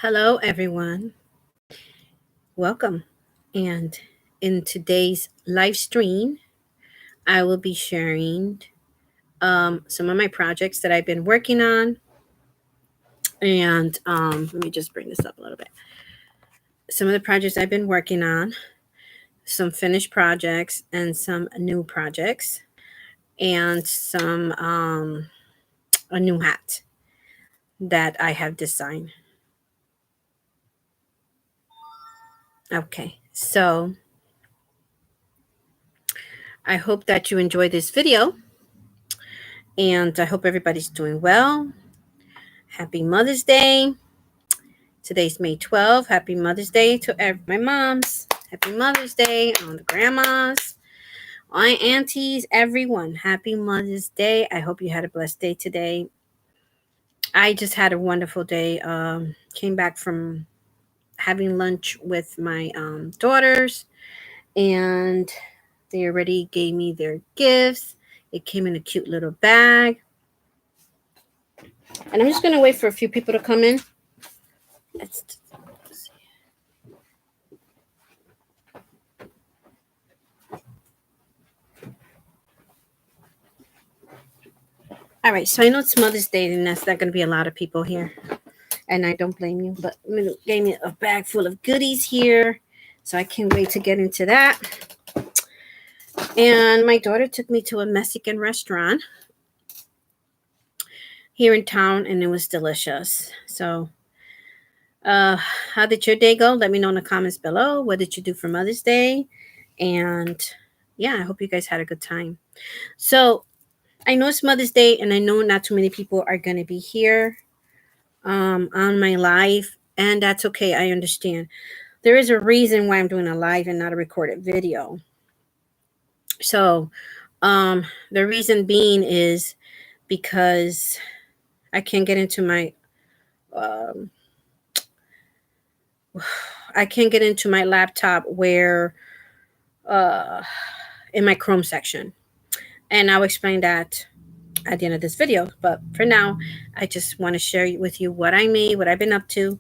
Hello, everyone. Welcome. And in today's live stream, I will be sharing some of my projects that I've been working on. And let me just bring this up a little bit. Some of the projects I've been working on, some finished projects, and some new projects, and some a new hat that I have designed. Okay, so I hope that you enjoy this video, and I hope everybody's doing well. Happy Mother's Day. Today's May 12th. Happy Mother's Day to my moms. Happy Mother's Day on the grandmas, my aunties, everyone. Happy Mother's Day. I hope you had a blessed day today. I just had a wonderful day. Came back from having lunch with my daughters, and they already gave me their gifts. It came in a cute little bag. And I'm just going to wait for a few people to come in. Let's see. All right, so I know it's Mother's Day, and that's not going to be a lot of people here. And I don't blame you, but gave me a bag full of goodies here. So I can't wait to get into that. And my daughter took me to a Mexican restaurant here in town, and it was delicious. So how did your day go? Let me know in the comments below. What did you do for Mother's Day? And yeah, I hope you guys had a good time. So I know it's Mother's Day, and I know not too many people are going to be here on my live, and that's okay. I understand. There is a reason why I'm doing a live and not a recorded video. So the reason being is because I can't get into my laptop where in my Chrome section, and I'll explain that at the end of this video. But for now, I just want to share with you what I made, what I've been up to,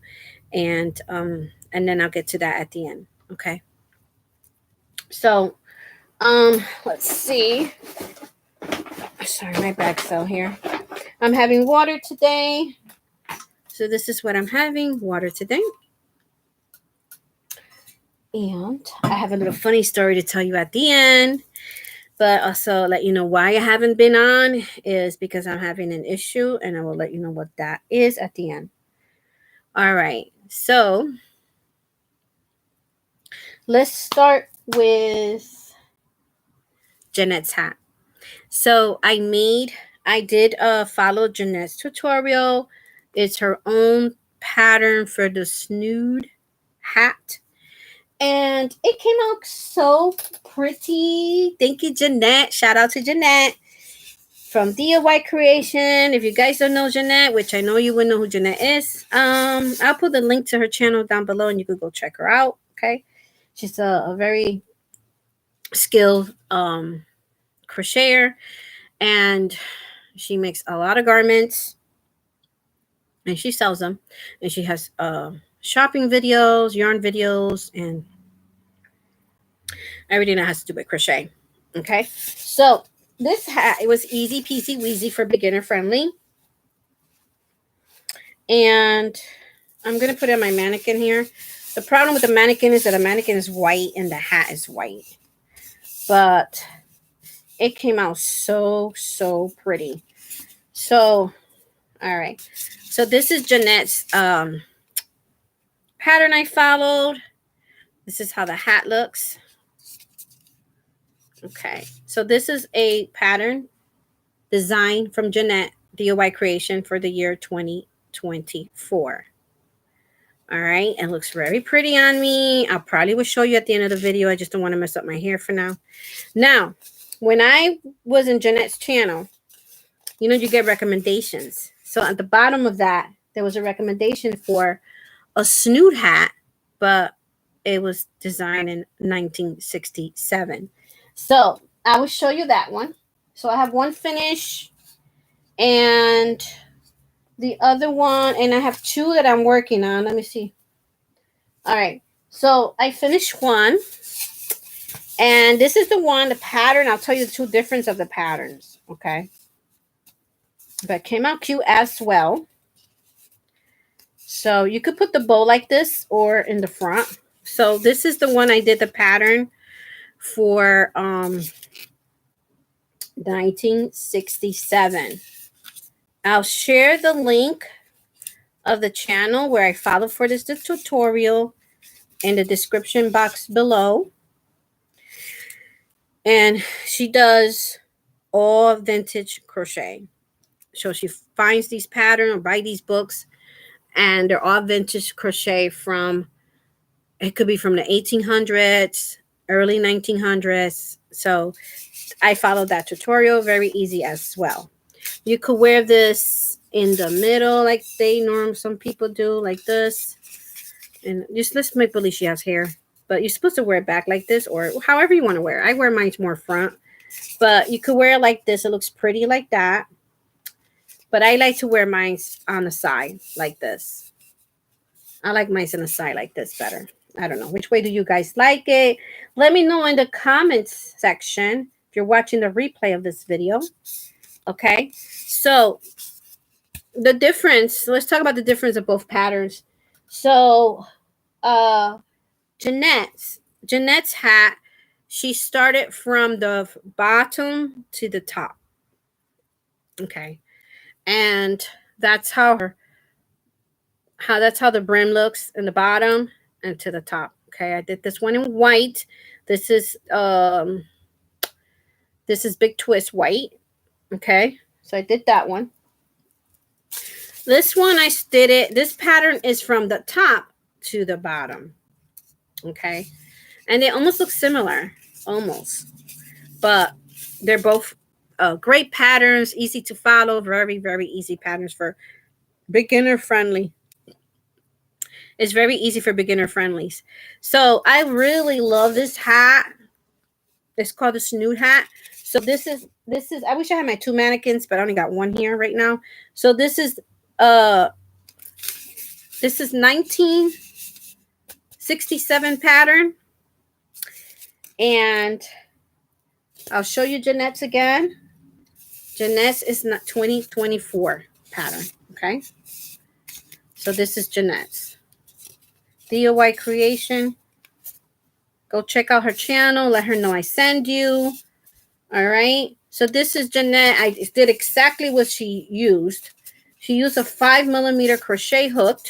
and then I'll get to that at the end. Okay. So let's see. Sorry, my bag fell here. I'm having water today. So this is what I'm having, water today. And I have a little funny story to tell you at the end. But also let you know why I haven't been on is because I'm having an issue, and I will let you know what that is at the end. All right. So let's start with Jeanette's hat. So I did follow Jeanette's tutorial. It's her own pattern for the snood hat. And it came out so pretty. Thank you, Jeanette. Shout out to Jeanette from DIY Creation. If you guys don't know Jeanette, which I know you would know who Jeanette is, I'll put the link to her channel down below, and you could go check her out. Okay. She's a very skilled crocheter, and she makes a lot of garments, and she sells them, and she has shopping videos, yarn videos, and everything that has to do with crochet. Okay, so this hat, it was easy peasy weezy for beginner friendly, and I'm gonna put it on my mannequin here. The problem with the mannequin is that the mannequin is white and the hat is white, but it came out so pretty. So all right, so this is Jeanette's pattern I followed. This is how the hat looks. Okay, so this is a pattern design from Jeanette DIY Creation for the year 2024. All right, it looks very pretty on me. I'll probably will show you at the end of the video. I just don't want to mess up my hair for now. Now, when I was in Jeanette's channel, you know, you get recommendations. So at the bottom of that, there was a recommendation for a snood hat, but it was designed in 1967. So I will show you that one. So I have one finish and the other one, and I have two that I'm working on. Let me see. All right. So I finished one. And this is the one, the pattern. I'll tell you the two difference of the patterns. Okay. But it came out cute as well. So you could put the bow like this or in the front. So this is the one I did the pattern for 1967. I'll share the link of the channel where I followed for this tutorial in the description box below. And she does all vintage crochet. So she finds these patterns or buy these books, and they're all vintage crochet from, it could be from the 1800s, early 1900s. So I followed that tutorial, very easy as well. You could wear this in the middle like some people do, like this. And just let's make believe she has hair, but you're supposed to wear it back like this or however you want to wear it. I wear mine more front, but you could wear it like this. It looks pretty like that. But I like to wear mine on the side like this. I like mine on the side like this better. I don't know. Which way do you guys like it? Let me know in the comments section if you're watching the replay of this video. Okay. So the difference, let's talk about the difference of both patterns. So Jeanette's hat, she started from the bottom to the top. Okay. And that's how the brim looks in the bottom and to the top. Okay, I did this one in white. This is Big Twist white. Okay, so I did that one. This one I did it. This pattern is from the top to the bottom. Okay, and they almost look similar, almost, but they're both great patterns, easy to follow, very, very easy patterns for beginner friendly. It's very easy for beginner friendlies. So I really love this hat. It's called the snoot hat. So this is I wish I had my two mannequins, but I only got one here right now. So this is 1967 pattern. And I'll show you Jeanette's again. Jeanette's is not 2024 pattern. Okay. So this is Jeanette's. DIY Creation. Go check out her channel. Let her know I send you. All right. So this is Jeanette. I did exactly what she used. She used a 5mm crochet hook.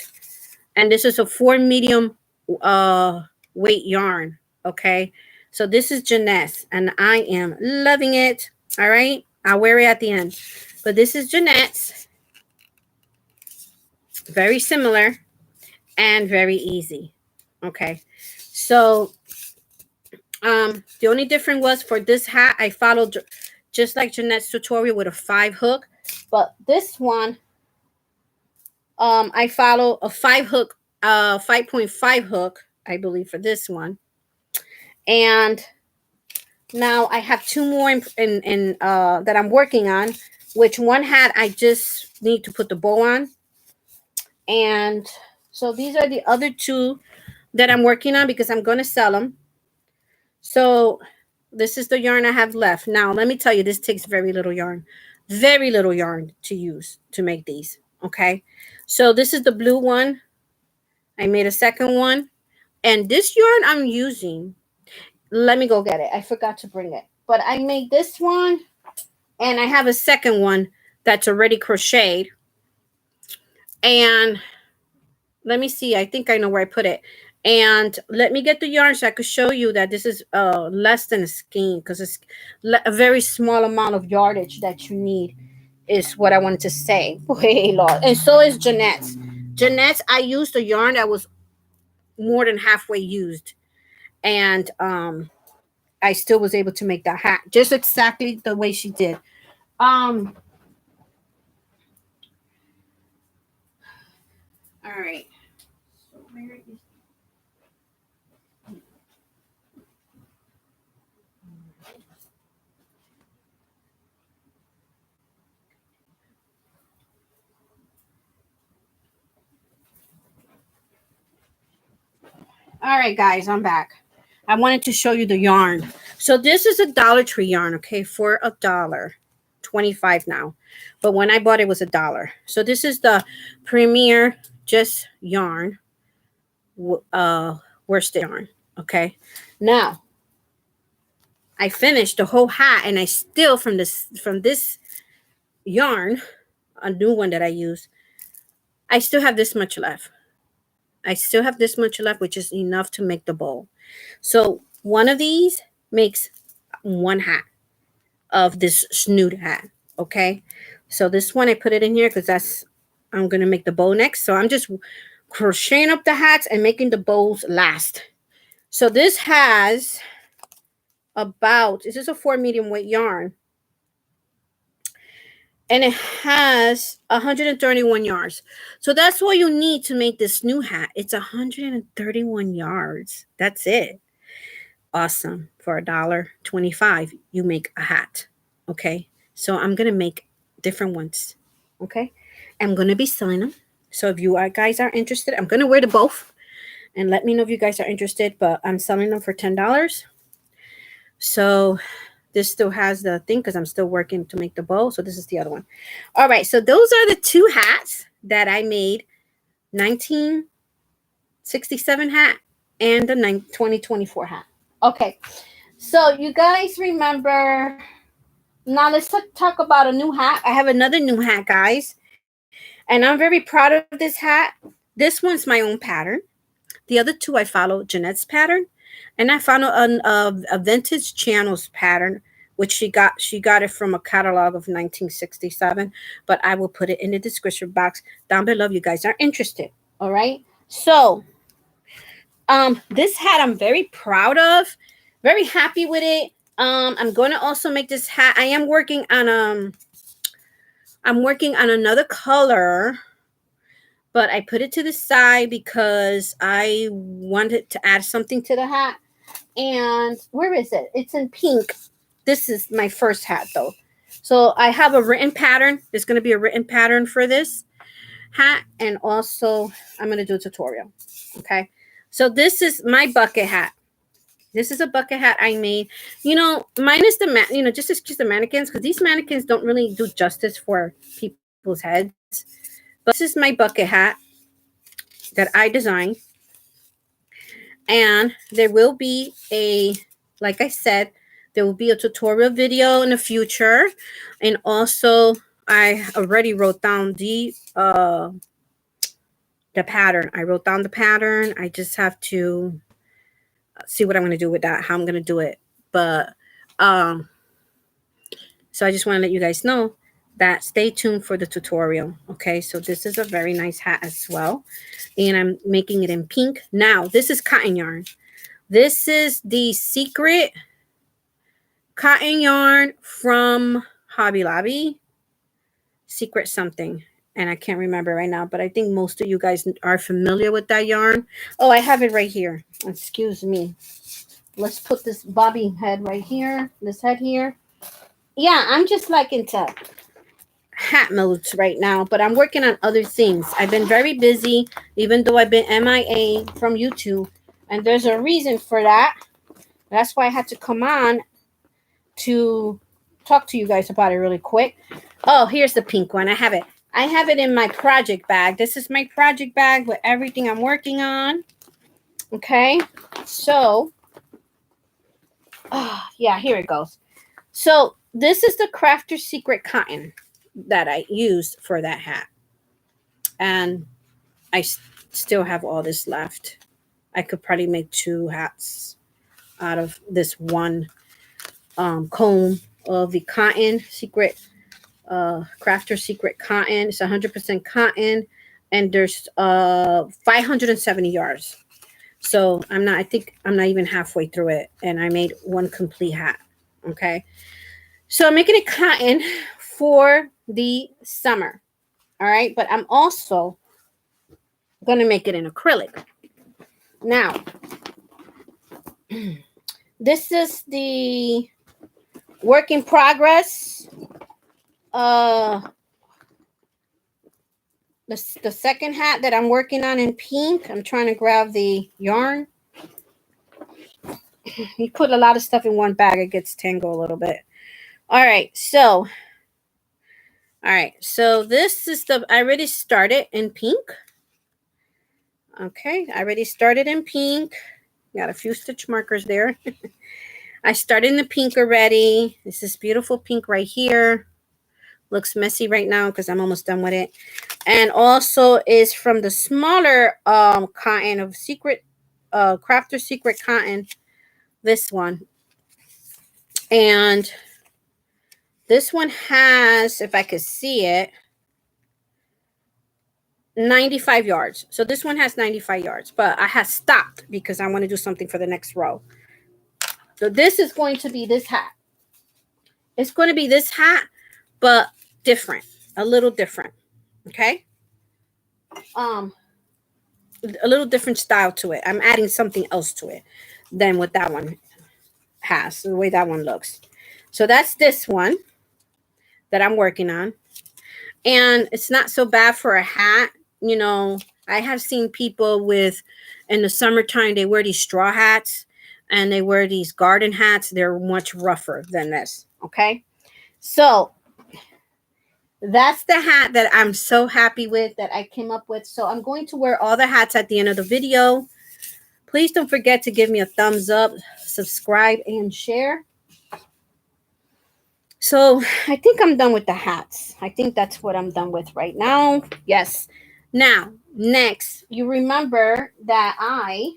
And this is a 4 medium weight yarn. Okay. So this is Jeanette's. And I am loving it. All right. I'll wear it at the end. But this is Jeanette's. Very similar. And very easy. Okay. So the only difference was for this hat, I followed just like Jeanette's tutorial with a 5 hook. But this one, I follow a 5 hook, 5.5 hook, I believe, for this one. And now I have two more in that I'm working on, which one hat I just need to put the bow on. And so these are the other two that I'm working on because I'm going to sell them. So this is the yarn I have left. Now, let me tell you, this takes very little yarn to use to make these. Okay. So this is the blue one. I made a second one. And this yarn I'm using, let me go get it. I forgot to bring it. But I made this one. And I have a second one that's already crocheted. And let me see. I think I know where I put it. And let me get the yarn so I could show you that this is less than a skein because it's a very small amount of yardage that you need is what I wanted to say. Way long. And so is Jeanette's. Jeanette's, I used a yarn that was more than halfway used. And I still was able to make that hat just exactly the way she did. All right. So where is All right, guys, I'm back. I wanted to show you the yarn. So this is a Dollar Tree yarn, okay, for $1.25 now. But when I bought it, it was $1. So this is the Premier Just yarn, worsted yarn, okay. Now I finished the whole hat, and I still from this yarn, a new one that I use, I still have this much left. I still have this much left, which is enough to make the bowl. So one of these makes one hat of this snood hat. Okay. So this one, I put it in here because I'm going to make the bow next. So I'm just crocheting up the hats and making the bows last. So this has this is a 4 medium weight yarn. And it has 131 yards. So that's all you need to make this new hat. It's 131 yards. That's it. Awesome. For $1.25, you make a hat. Okay. So I'm going to make different ones. Okay. I'm going to be selling them. So if you guys are interested, I'm going to wear the both. And let me know if you guys are interested. But I'm selling them for $10. So this still has the thing because I'm still working to make the bow. So this is the other one. All right. So those are the two hats that I made. 1967 hat and the 2024 hat. Okay. So you guys remember. Now let's talk about a new hat. I have another new hat, guys. And I'm very proud of this hat. This one's my own pattern. The other two I follow Jeanette's pattern. And I found a vintage channels pattern, which she got it from a catalog of 1967. But I will put it in the description box down below if you guys are interested. All right. So this hat I'm very proud of, very happy with it. I'm going to also make this hat. I am working on another color. But I put it to the side because I wanted to add something to the hat. And where is it? It's in pink. This is my first hat, though. So I have a written pattern. There's going to be a written pattern for this hat. And also, I'm going to do a tutorial. Okay. So this is my bucket hat. This is a bucket hat I made. Minus the, just the mannequins. Because these mannequins don't really do justice for people's heads. But this is my bucket hat that I designed. And there will be like I said, there will be a tutorial video in the future. And also, I already wrote down the pattern. I wrote down the pattern. I just have to see what I'm going to do with that, how I'm going to do it. But, so I just want to let you guys know that stay tuned for the tutorial. Okay, so this is a very nice hat as well. And I'm making it in pink. Now, this is cotton yarn. This is the secret cotton yarn from Hobby Lobby. Secret something. And I can't remember right now, but I think most of you guys are familiar with that yarn. Oh, I have it right here. Excuse me. Let's put this bobby head right here. This head here. Yeah, I'm just like into hat modes right now, but I'm working on other things. I've been very busy, even though I've been MIA from YouTube, and there's a reason for that. That's why I had to come on to talk to you guys about it really quick. Oh, here's the pink one. I have it in my project bag. This is my project bag with everything I'm working on. Okay, so yeah, here it goes. So this is the Crafter Secret Cotton that I used for that hat. And I still have all this left. I could probably make 2 hats out of this one comb of the cotton secret, Crafter Secret Cotton. It's 100% cotton, and there's 570 yards. So I think I'm not even halfway through it, and I made one complete hat. Okay, so I'm making it cotton for the summer. All right, but I'm also going to make it in acrylic. Now, this is the work in progress. The second hat that I'm working on in pink. I'm trying to grab the yarn. You put a lot of stuff in one bag, it gets tangled a little bit. All right, so this is I already started in pink. Okay, I already started in pink. Got a few stitch markers there. I started in the pink already. This is beautiful pink right here. Looks messy right now because I'm almost done with it. And also is from the smaller cotton of Secret Crafter Secret Cotton. This one. And this one has, if I could see it, 95 yards. So this one has 95 yards, but I have stopped because I want to do something for the next row. So this is going to be this hat. It's going to be this hat, but different, a little different. Okay. A little different style to it. I'm adding something else to it than what that one has, the way that one looks. So that's this one that I'm working on. And it's not so bad for a hat. You know, I have seen people with, in the summertime, they wear these straw hats and they wear these garden hats. They're much rougher than this. Okay. So that's the hat that I'm so happy with that I came up with. So I'm going to wear all the hats at the end of the video. Please don't forget to give me a thumbs up, subscribe, and share. So I think I'm done with the hats. I think that's what I'm done with right now. Yes. Now, next, you remember that I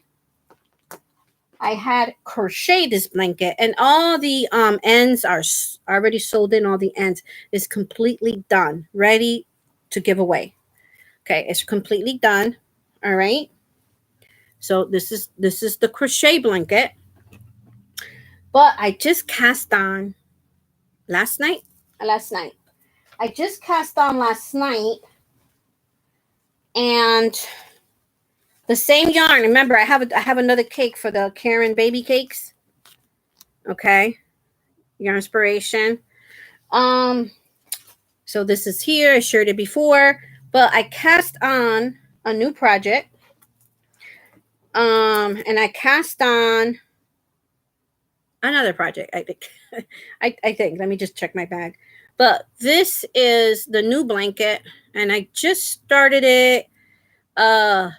had crocheted this blanket and all the ends are already sold in. All the ends is completely done, ready to give away. Okay, it's completely done. All right. So this is the crochet blanket. But I just cast on last night. I just cast on last night. And the same yarn. Remember, I have another cake for the Karen baby cakes. Okay. Yarn inspiration. So this is here. I shared it before, but I cast on a new project. And I cast on another project, I think. I think. Let me just check my bag. But this is the new blanket, and I just started it. I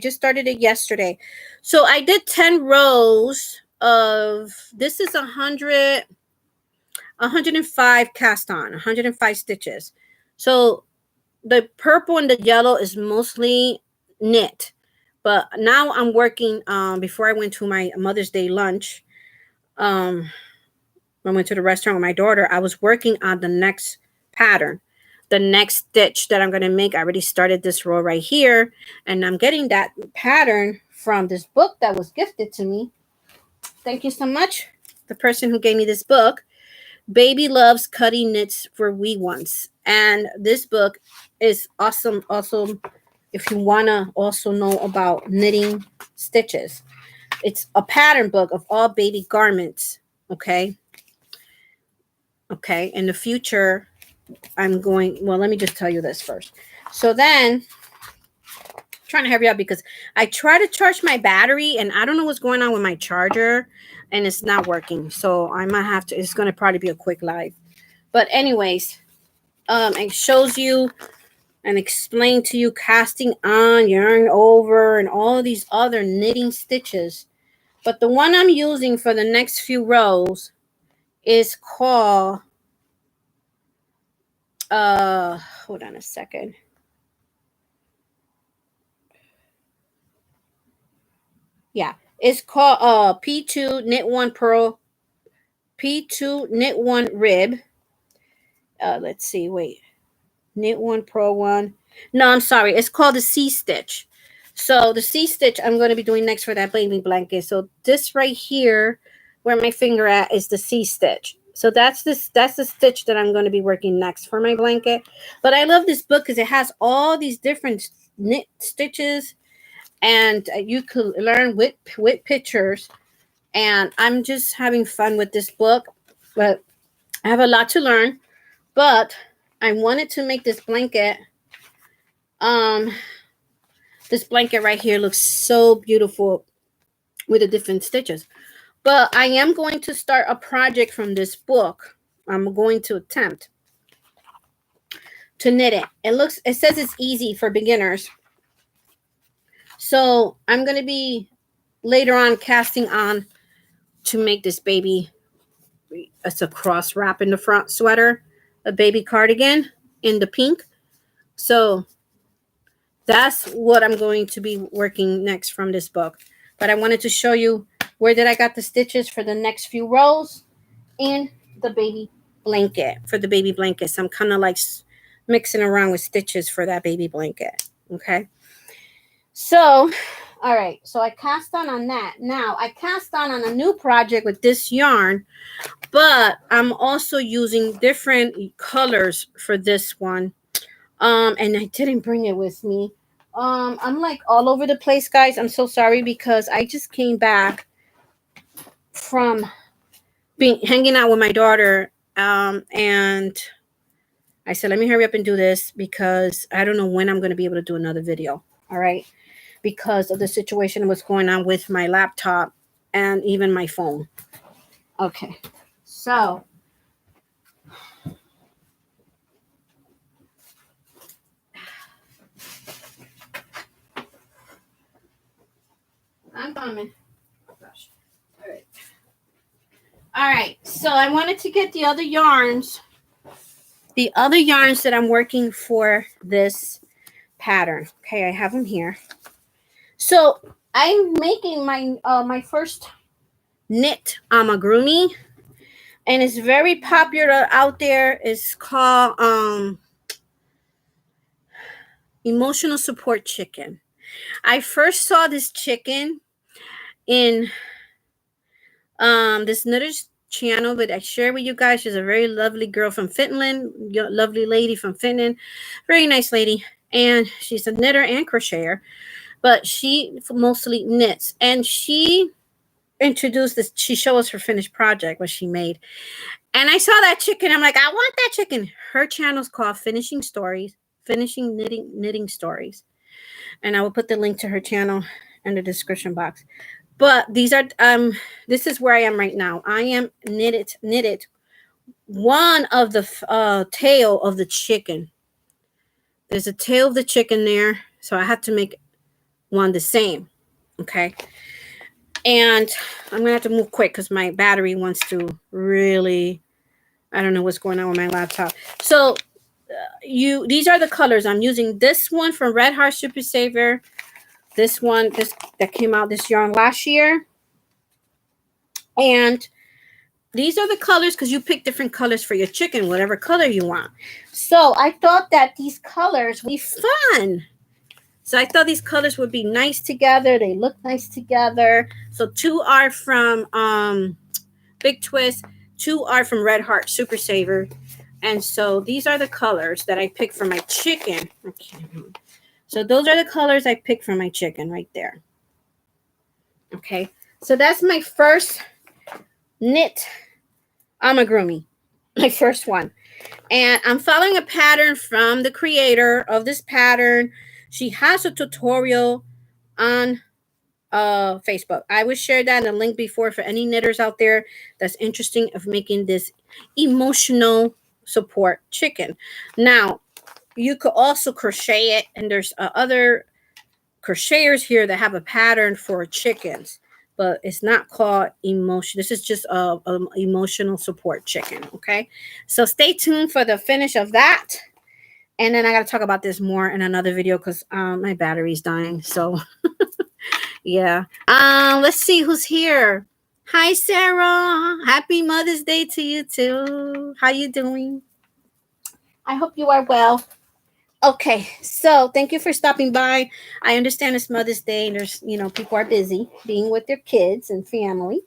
just started it yesterday. So I did 10 rows of, this is 105 cast on, 105 stitches. So the purple and the yellow is mostly knit. But now I'm working, before I went to my Mother's Day lunch, I went to the restaurant with my daughter, I was working on the next pattern. The next stitch that I'm going to make. I already started this row right here, and I'm getting that pattern from this book that was gifted to me. Thank you so much, the person who gave me this book. Baby Loves Cutting Knits for Wee Ones. And this book is awesome. Also, if you want to also know about knitting stitches, it's a pattern book of all baby garments. Okay. In the future, I'm going, well, let me just tell you this first. So then, I'm trying to hurry up because I try to charge my battery and I don't know what's going on with my charger and it's not working. So I might have to, it's going to probably be a quick live. But anyways, it shows you and explain to you casting on, yarn over, and all these other knitting stitches. But the one I'm using for the next few rows is called, hold on a second. Yeah, it's called P2 Knit One Purl, P2 Knit One Rib. Let's see, wait. Knit One Purl One. No, I'm sorry. It's called the C stitch. So the C stitch I'm going to be doing next for that baby blanket. So this right here, where my finger at, is the C stitch. So that's the stitch that I'm going to be working next for my blanket. But I love this book because it has all these different knit stitches, and you could learn with pictures. And I'm just having fun with this book, but I have a lot to learn. But I wanted to make this blanket. This blanket right here looks so beautiful with the different stitches. But I am going to start a project from this book. I'm going to attempt to knit it. It says it's easy for beginners. So I'm going to be later on casting on to make this baby. It's a cross wrap in the front sweater, a baby cardigan in the pink. So that's what I'm going to be working next from this book. But I wanted to show you where did I got the stitches for the next few rows in the baby blanket. For the baby blankets, I'm kind of like mixing around with stitches for that baby blanket. Okay. So, all right. So I cast on that. Now I cast on a new project with this yarn, but I'm also using different colors for this one. And I didn't bring it with me. I'm like all over the place, guys. I'm so sorry because I just came back from hanging out with my daughter. And I said, let me hurry up and do this because I don't know when I'm going to be able to do another video. All right. Because of the situation what's going on with my laptop and even my phone. Okay. So I'm coming. Oh, gosh. All right. All right. So I wanted to get the other yarns. The other yarns that I'm working for this pattern. Okay, I have them here. So I'm making my first knit amigurumi, and it's very popular out there. It's called emotional support chicken. I first saw this chicken in this knitter's channel that I share with you guys. She's a very lovely girl from Finland, lovely lady from Finland, very nice lady, and she's a knitter and crocheter, but she mostly knits. And she introduced this. She showed us her finished project, what she made, and I saw that chicken. I'm like, I want that chicken. Her channel's called Finishing Knitting Stories, and I will put the link to her channel in the description box. But these are this is where I am right now. I am knitted one of the tail of the chicken. There's a tail of the chicken there, so I have to make one the same. Okay. And I'm gonna have to move quick because my battery wants to really, I don't know what's going on with my laptop. So these are the colors. I'm using this one from Red Heart Super Saver. This one, that came out this yarn last year. And these are the colors because you pick different colors for your chicken, whatever color you want. So I thought that these colors would be fun. So I thought these colors would be nice together. They look nice together. So 2 are from Big Twist. 2 are from Red Heart Super Saver. And so these are the colors that I picked for my chicken. Okay. So those are the colors I picked for my chicken right there. Okay. So that's my first knit amigurumi. My first one. And I'm following a pattern from the creator of this pattern. She has a tutorial on Facebook. I will share that in a link before for any knitters out there that's interested of making this emotional support chicken. Now, you could also crochet it, and there's other crocheters here that have a pattern for chickens, but it's not called emotion. This is just a emotional support chicken. Okay, so stay tuned for the finish of that. And then I got to talk about this more in another video because my battery's dying. So yeah. Let's see who's here. Hi, Sarah. Happy Mother's Day to you too. How you doing? I hope you are well. Okay, so thank you for stopping by. I understand it's Mother's Day and there's, people are busy being with their kids and family.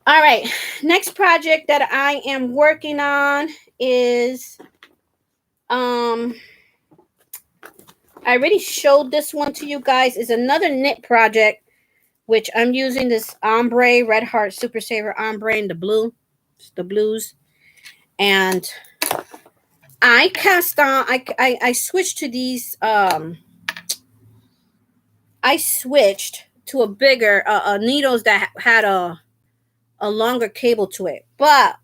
All right, next project that I am working on is I already showed this one to you guys. Is another knit project, which I'm using this ombre Red Heart Super Saver ombre in the blues, and I cast on. I switched to these. I switched to a bigger needles that had a longer cable to it. But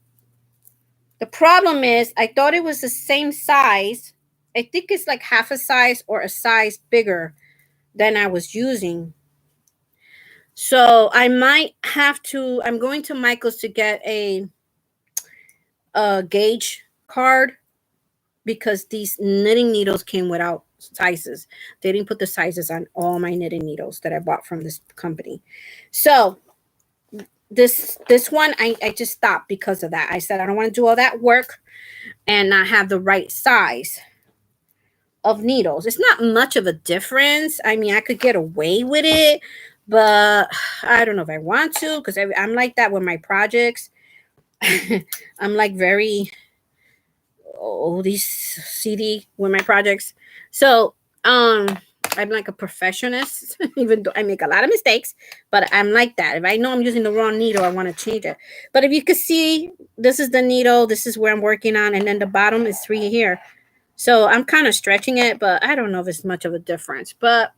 the problem is I thought it was the same size. I think it's like half a size or a size bigger than I was using. So I might have to, I'm going to Michael's to get a gauge card because these knitting needles came without sizes. They didn't put the sizes on all my knitting needles that I bought from this company. So this one I just stopped because of that. I said I don't want to do all that work and not have the right size of needles. It's not much of a difference. I mean, I could get away with it, but I don't know if I want to because I'm like that with my projects. I'm like very these CD with my projects. So I'm like a perfectionist, even though I make a lot of mistakes, but I'm like that. If I know I'm using the wrong needle, I want to change it. But if you can see, this is the needle, this is where I'm working on, and then the bottom is 3 here. So I'm kind of stretching it, but I don't know if it's much of a difference. But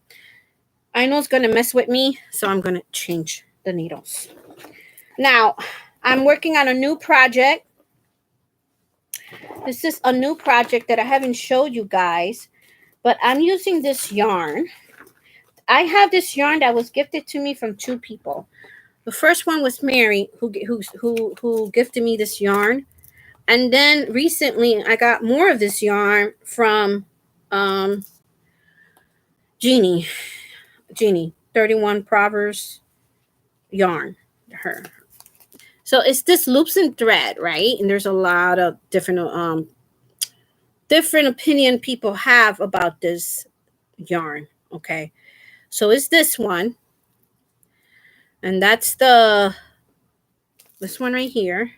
I know it's going to mess with me, so I'm going to change the needles. Now, I'm working on a new project. This is a new project that I haven't showed you guys, but I'm using this yarn. I have this yarn that was gifted to me from 2 people. The first one was Mary, who gifted me this yarn. And then recently I got more of this yarn from Jeannie, 31 Proverbs yarn. Her. So it's this loops and thread, right? And there's a lot of different opinion people have about this yarn. Okay. So it's this one. And that's this one right here.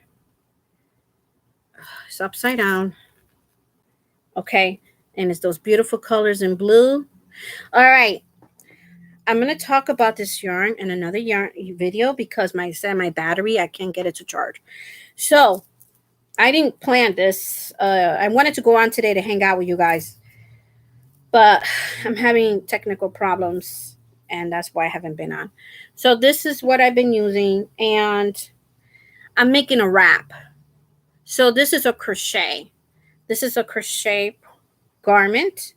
It's upside down. Okay. And it's those beautiful colors in blue. All right. I'm going to talk about this yarn in another yarn video because my battery, I can't get it to charge. So I didn't plan this. I wanted to go on today to hang out with you guys, but I'm having technical problems and that's why I haven't been on. So this is what I've been using and I'm making a wrap. So this is a crochet. This is a crochet garment.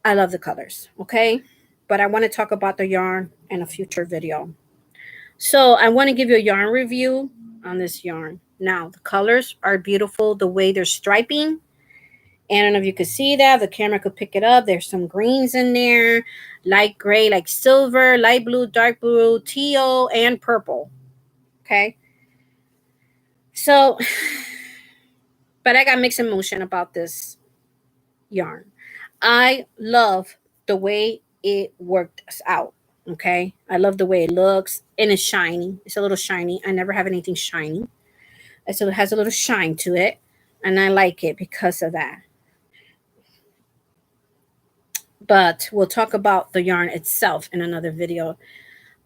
I love the colors, okay? But I want to talk about the yarn in a future video. So I want to give you a yarn review on this yarn. Now, the colors are beautiful, the way they're striping. And I don't know if you could see that. The camera could pick it up. There's some greens in there, light gray, like silver, light blue, dark blue, teal, and purple. Okay? So, but I got mixed emotion about this yarn. I love the way it worked out. Okay. I love the way it looks and it's shiny. It's a little shiny. I never have anything shiny. So it has a little shine to it. And I like it because of that. But we'll talk about the yarn itself in another video.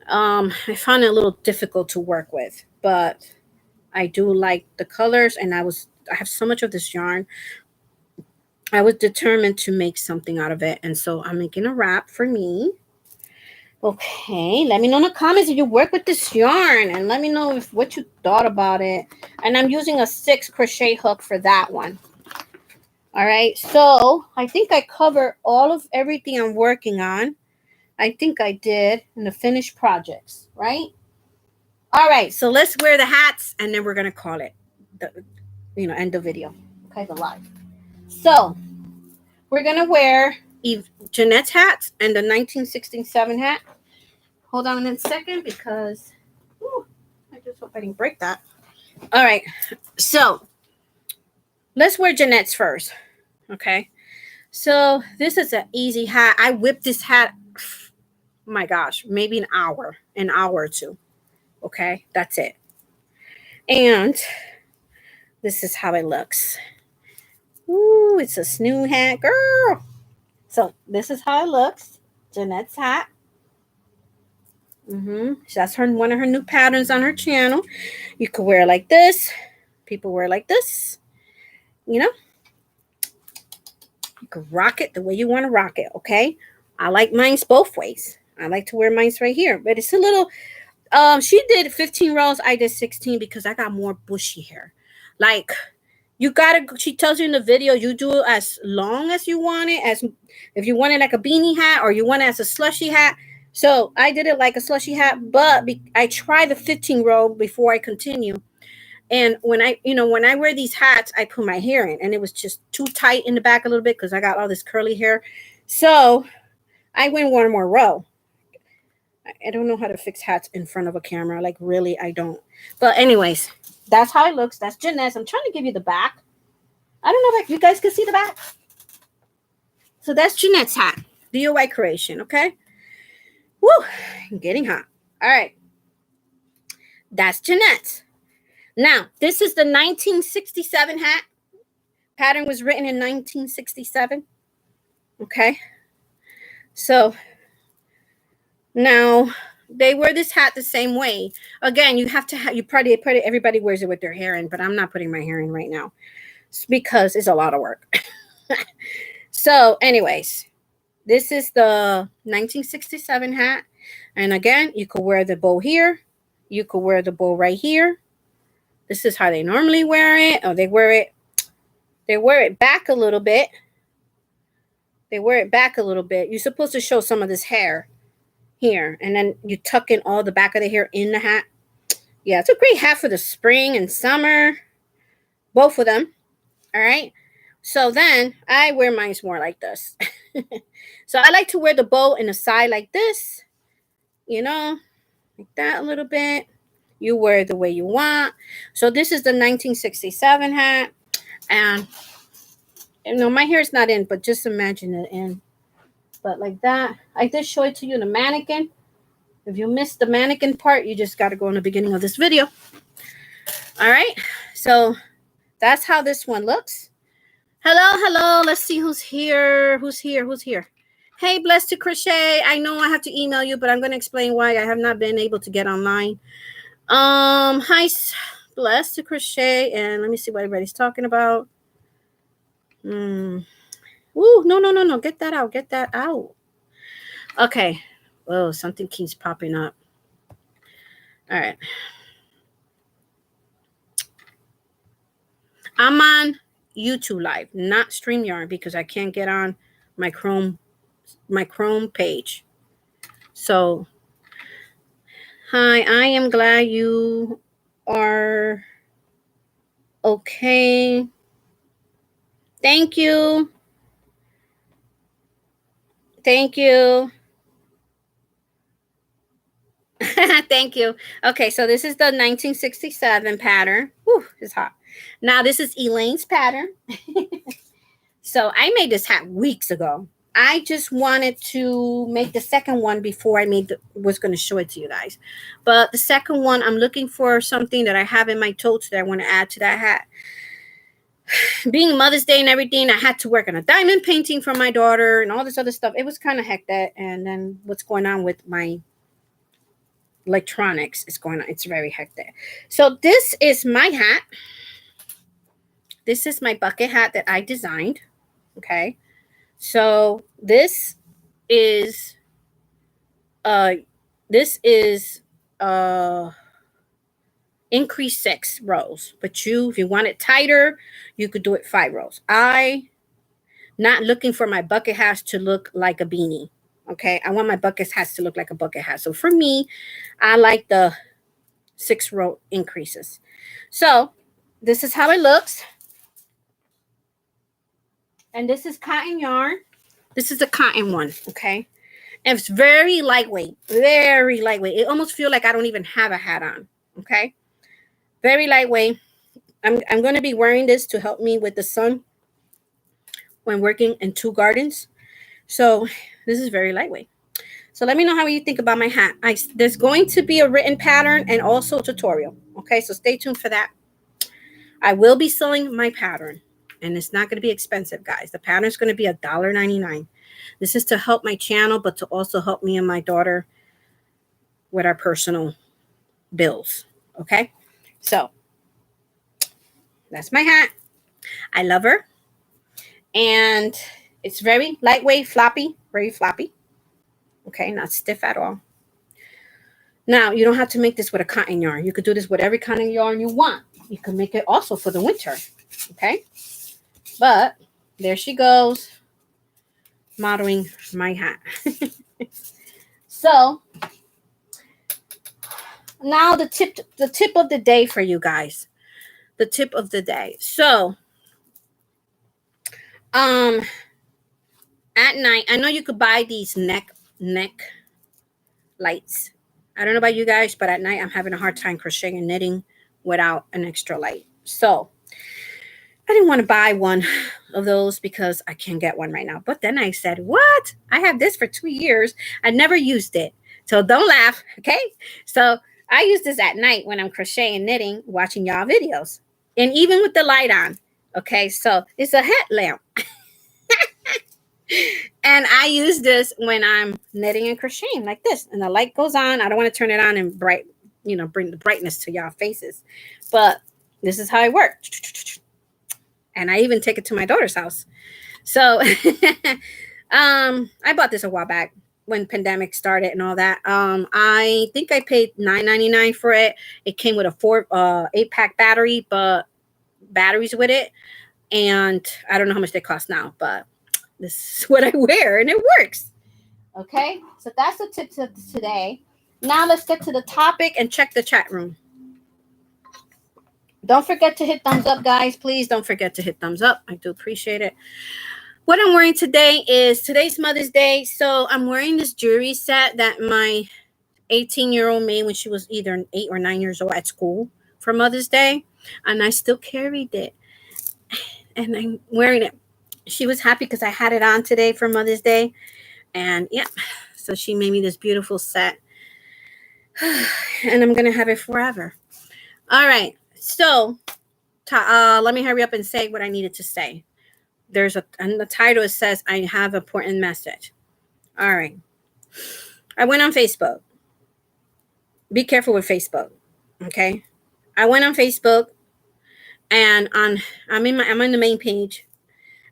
I found it a little difficult to work with, but I do like the colors and I have so much of this yarn. I was determined to make something out of it. And so I'm making a wrap for me. Okay, let me know in the comments if you work with this yarn and let me know what you thought about it. And I'm using a 6 crochet hook for that one. All right, so I think I covered all of everything I'm working on. I think I did in the finished projects, right? All right, so let's wear the hats and then we're going to call it, end the video. Okay, the live. So we're going to wear Jeanette's hat and the 1967 hat. Hold on a second because I just hope I didn't break that. All right. So let's wear Jeanette's first. Okay. So this is an easy hat. I whipped this hat. Oh my gosh, maybe an hour or 2. Okay. That's it. And this is how it looks. Ooh, it's a snoo hat, girl. So this is how it looks. Jeanette's hat. So that's one of her new patterns on her channel. You could wear it like this. People wear it like this. You know, you could rock it the way you want to rock it. Okay, I like mine's both ways. I like to wear mine's right here, but it's a little, she did 15 rows. I did 16 because I got more bushy hair. Like, you gotta, she tells you in the video, you do it as long as you want it, as if you want it like a beanie hat or you want it as a slushy hat. So I did it like a slushy hat, but I try the 15 row before I continue. And when when I wear these hats, I put my hair in, and it was just too tight in the back a little bit because I got all this curly hair. So I went one more row. I don't know how to fix hats in front of a camera. Like, really, I don't. But anyways, that's how it looks. That's Jeanette's. I'm trying to give you the back. I don't know if you guys can see the back. So that's Jeanette's hat. DIY creation, okay? Woo! I'm getting hot. All right. That's Jeanette's. Now, this is the 1967 hat. Pattern was written in 1967. Okay. So now they wear this hat the same way. Again, you have to have, everybody wears it with their hair in, but I'm not putting my hair in right now. It's because it's a lot of work. So anyways, this is the 1967 hat. And again, you could wear the bow here. You could wear the bow right here. This is how they normally wear it. Oh, they wear it back a little bit. They wear it back a little bit. You're supposed to show some of this hair here. And then you tuck in all the back of the hair in the hat. Yeah, it's a great hat for the spring and summer. Both of them. All right. So then I wear mine more like this. So I like to wear the bow in the side like this. You know, like that a little bit. You wear it the way you want. So this is the 1967 hat. And my hair is not in, but just imagine it in. But like that. I did show it to you in the mannequin. If you missed the mannequin part, you just got to go in the beginning of this video. All right. So that's how this one looks. Hello. Let's see who's here. Who's here? Hey, Blessed to Crochet. I know I have to email you, but I'm going to explain why I have not been able to get online. Hi, Blessed to Crochet. And let me see what everybody's talking about. Ooh, no. Get that out. Okay. Oh, something keeps popping up. All right. I'm on YouTube Live, not StreamYard, because I can't get on my Chrome page. So, hi, I am glad you are okay. Thank you. Thank you. Thank you. Okay, so this is the 1967 pattern. Whew, it's hot. Now, this is Elaine's pattern. So I made this hat weeks ago. I just wanted to make the second one before I was going to show it to you guys. But the second one, I'm looking for something that I have in my totes that I want to add to that hat. Being Mother's Day and everything, I had to work on a diamond painting for my daughter and all this other stuff. It was kind of hectic. And then what's going on with my electronics is going on. It's very hectic. So this is my hat. This is my bucket hat that I designed. Okay. So this is increase 6 rows, but if you want it tighter, you could do it 5 rows. I not looking for my bucket hats to look like a beanie. Okay, I want my bucket hats to look like a bucket hat. So for me, I like the 6 row increases. So this is how it looks. And this is cotton yarn. This is a cotton one, okay? And it's very lightweight, very lightweight. It almost feels like I don't even have a hat on, okay? Very lightweight. I'm going to be wearing this to help me with the sun when working in 2 gardens. So this is very lightweight. So let me know how you think about my hat. There's going to be a written pattern and also a tutorial, okay? So stay tuned for that. I will be selling my pattern. And it's not going to be expensive, guys. The pattern is going to be $1.99. This is to help my channel, but to also help me and my daughter with our personal bills. Okay? So, that's my hat. I love her. And it's very lightweight, floppy, very floppy. Okay, not stiff at all. Now, you don't have to make this with a cotton yarn. You could do this with every kind of yarn you want. You can make it also for the winter. Okay, but there she goes, modeling my hat. So now the tip of the day for you guys. The tip of the day. So at night, I know you could buy these neck lights. I don't know about you guys, but at night I'm having a hard time crocheting and knitting without an extra light. So I didn't want to buy one of those because I can't get one right now. But then I said, what? I have this for 2 years. I never used it. So don't laugh, okay? So I use this at night when I'm crocheting, knitting, watching y'all videos. And even with the light on. Okay, so it's a headlamp. And I use this when I'm knitting and crocheting like this. And the light goes on. I don't want to turn it on and bring the brightness to y'all faces. But this is how I work. And I even take it to my daughter's house. So I bought this a while back when pandemic started and all that. I think I paid $9.99 for it. It came with a 8-pack battery, but batteries with it. And I don't know how much they cost now, but this is what I wear and it works. Okay, so that's the tip of today. Now let's get to the topic and check the chat room. Don't forget to hit thumbs up, guys. Please don't forget to hit thumbs up. I do appreciate it. What I'm wearing today's Mother's Day. So I'm wearing this jewelry set that my 18-year-old made when she was either 8 or 9 years old at school for Mother's Day. And I still carried it. And I'm wearing it. She was happy because I had it on today for Mother's Day. And yeah, so she made me this beautiful set. And I'm going to have it forever. All right. So let me hurry up and say what I needed to say. And the title, it says, I have an important message. All right. I went on Facebook. Be careful with Facebook. Okay. I went on Facebook and I'm on the main page.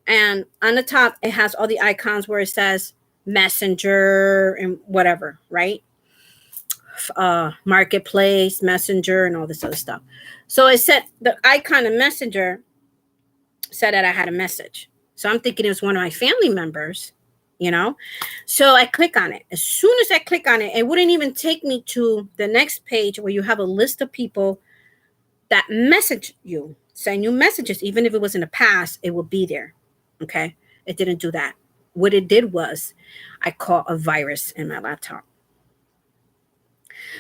And on the top, it has all the icons where it says Messenger and whatever, right? Marketplace, Messenger, and all this other stuff. So it said the icon of Messenger said that I had a message. So I'm thinking it was one of my family members, So I click on it. As soon as I click on it, it wouldn't even take me to the next page where you have a list of people that message you, send you messages. Even if it was in the past, it will be there. Okay. It didn't do that. What it did was I caught a virus in my laptop.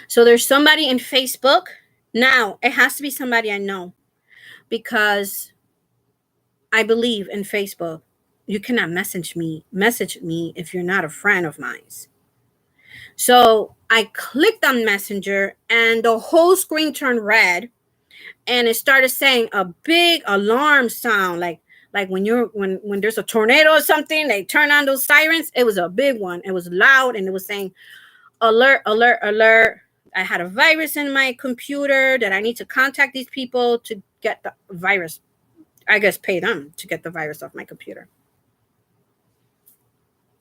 So there's somebody in Facebook. Now it has to be somebody I know because I believe in Facebook. You cannot message me if you're not a friend of mine. So I clicked on Messenger and the whole screen turned red and it started saying a big alarm sound like when there's a tornado or something, they turn on those sirens. It was a big one. It was loud and it was saying alert, alert, alert. I had a virus in my computer that I need to contact these people to get the virus. I guess pay them to get the virus off my computer.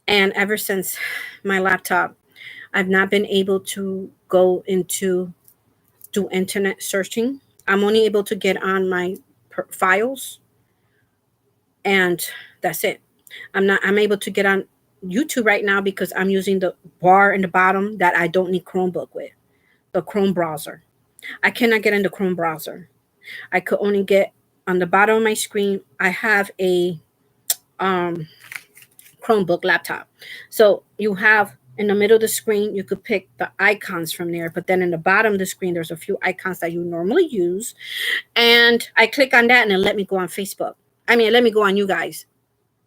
And ever since my laptop, I've not been able to go into do internet searching. I'm only able to get on my files. And that's it. I'm able to get on YouTube right now because I'm using the bar in the bottom that I don't need Chromebook with, the Chrome browser. I cannot get in the Chrome browser. I could only get on the bottom of my screen. I have a Chromebook laptop. So you have in the middle of the screen, you could pick the icons from there. But then in the bottom of the screen, there's a few icons that you normally use. And I click on that and it let me go on Facebook. It let me go on you guys.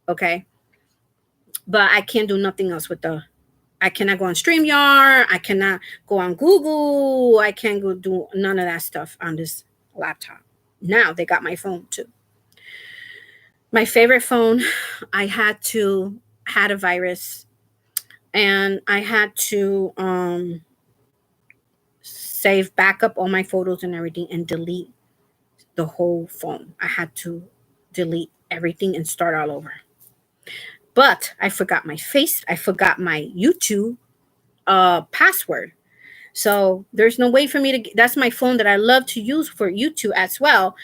Okay. But I can't do nothing else I cannot go on StreamYard. I cannot go on Google. I can't go do none of that stuff on this laptop. Now they got my phone too. My favorite phone, I had a virus and I had to save backup all my photos and everything and delete the whole phone. I had to delete everything and start all over. But I forgot my face. I forgot my YouTube. password. So there's no way for me to, that's my phone that I love to use for YouTube as well.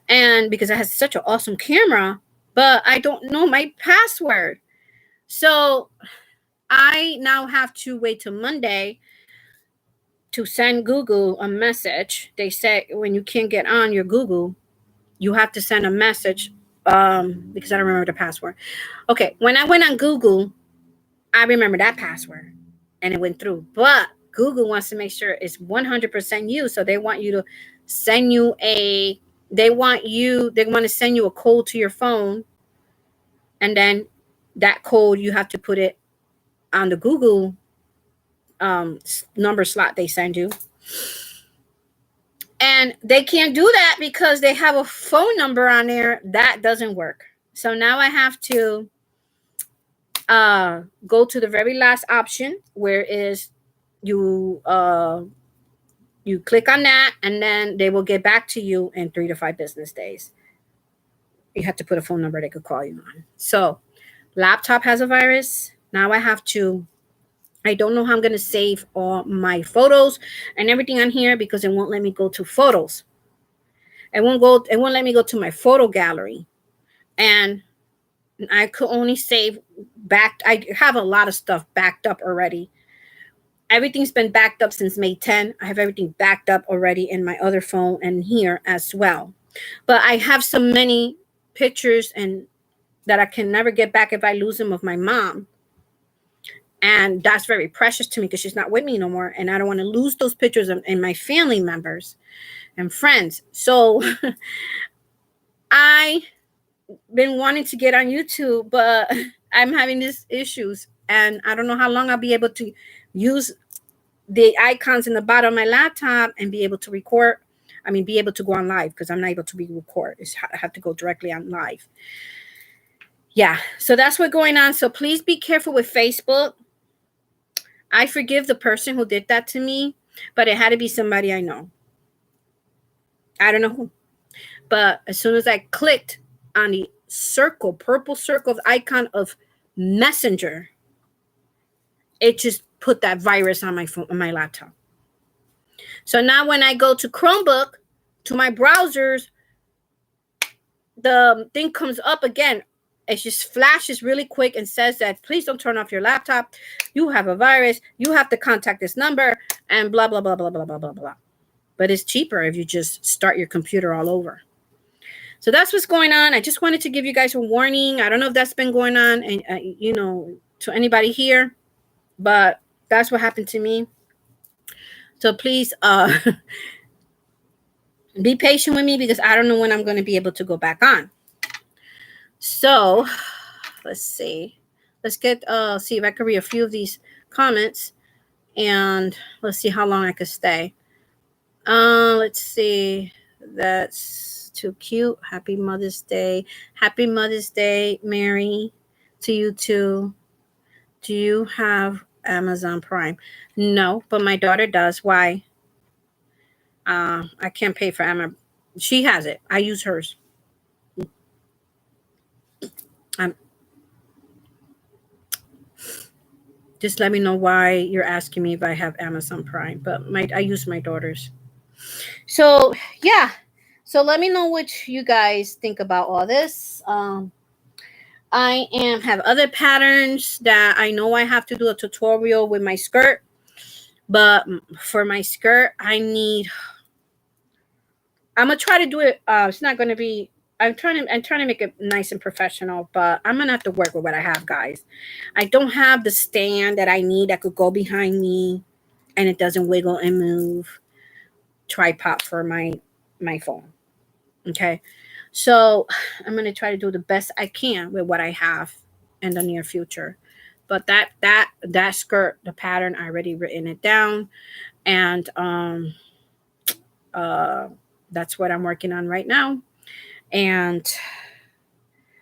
And because it has such an awesome camera, but I don't know my password. So I now have to wait till Monday to send Google a message. They say when you can't get on your Google, you have to send a message because I don't remember the password. Okay, when I went on Google, I remember that password and it went through. But Google wants to make sure it's 100% you. So they want you to send you they want to send you a code to your phone. And then that code, you have to put it on the Google number slot they send you. And they can't do that because they have a phone number on there that doesn't work. So now I have to go to the very last option, where is you you click on that, and then they will get back to you in 3 to 5 business days. You have to put a phone number they could call you on. So laptop has a virus. Now I don't know how I'm going to save all my photos and everything on here because it won't let me go to photos. It won't let me go to my photo gallery. And I could only save back. I have a lot of stuff backed up already. Everything's been backed up since May 10. I have everything backed up already in my other phone and here as well. But I have so many pictures and that I can never get back if I lose them of my mom. And that's very precious to me because she's not with me no more. And I don't want to lose those pictures and my family members and friends. So I been wanting to get on YouTube, but I'm having these issues. And I don't know how long I'll be able to use the icons in the bottom of my laptop and be able to record. I mean, be able to go on live because I'm not able to record. I have to go directly on live. Yeah, so that's what's going on. So please be careful with Facebook. I forgive the person who did that to me, but it had to be somebody I know. I don't know who. But as soon as I clicked on the circle, purple circle icon of Messenger, it just put that virus on my phone, on my laptop. So now when I go to Chromebook, to my browsers, the thing comes up again. It just flashes really quick and says that please don't turn off your laptop. You have a virus. You have to contact this number and blah, blah, blah, blah, blah, blah, blah, blah. But it's cheaper if you just start your computer all over. So that's what's going on. I just wanted to give you guys a warning. I don't know if that's been going on and to anybody here, but that's what happened to me. So please be patient with me because I don't know when I'm going to be able to go back on. So let's see. Let's get see if I can read a few of these comments and let's see how long I could stay. Let's see. That's too cute. Happy Mother's Day. Happy Mother's Day, Mary, to you too. Do you have Amazon Prime? No, but my daughter does. Why? I can't pay for Amazon. She has it. I use hers. Just let me know why you're asking me if I have Amazon Prime. But I use my daughter's. So yeah. So let me know what you guys think about all this. I have other patterns that I know I have to do a tutorial with my skirt. But for my skirt, I'm gonna try to do it. It's not gonna be. I'm trying to make it nice and professional, but I'm gonna have to work with what I have, guys. I don't have the stand that I need that could go behind me, and it doesn't wiggle and move. Tripod for my phone. Okay, so I'm gonna try to do the best I can with what I have in the near future. But that skirt, the pattern, I already written it down, and that's what I'm working on right now. And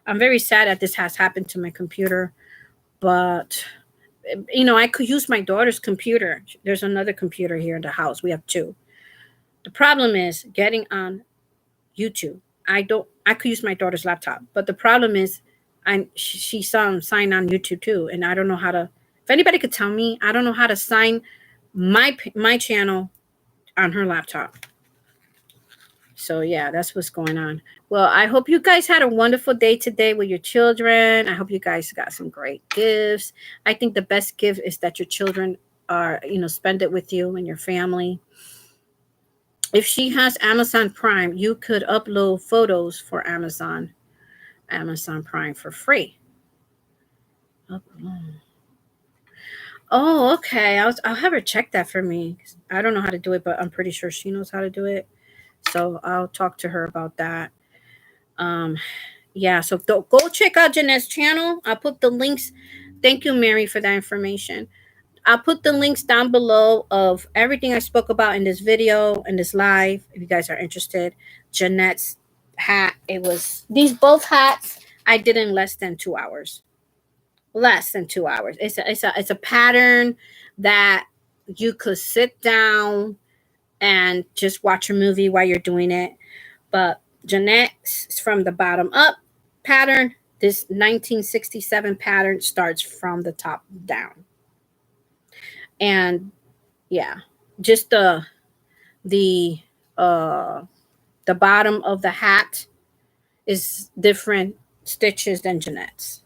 I'm very sad that this has happened to my computer, but I could use my daughter's computer. There's another computer here in the house. We have two. The problem is getting on YouTube. I could use my daughter's laptop, but the problem is she saw him sign on YouTube too, and I don't know how to If anybody could tell me, I don't know how to sign my channel on her laptop. So yeah, that's what's going on. Well, I hope you guys had a wonderful day today with your children. I hope you guys got some great gifts. I think the best gift is that your children are, spend it with you and your family. If she has Amazon Prime, you could upload photos for Amazon Prime for free. Upload. Oh, okay. I'll have her check that for me. I don't know how to do it, but I'm pretty sure she knows how to do it. So I'll talk to her about that. Yeah, so go check out Jeanette's channel. I'll put the links. Thank you, Mary, for that information. I'll put the links down below of everything I spoke about in this video and this live. If you guys are interested, Jeanette's hat. It was both hats I did in less than 2 hours. Less than 2 hours. It's a pattern that you could sit down and just watch a movie while you're doing it. But Jeanette's from the bottom up pattern. This 1967 pattern starts from the top down. And yeah, just the bottom of the hat is different stitches than Jeanette's.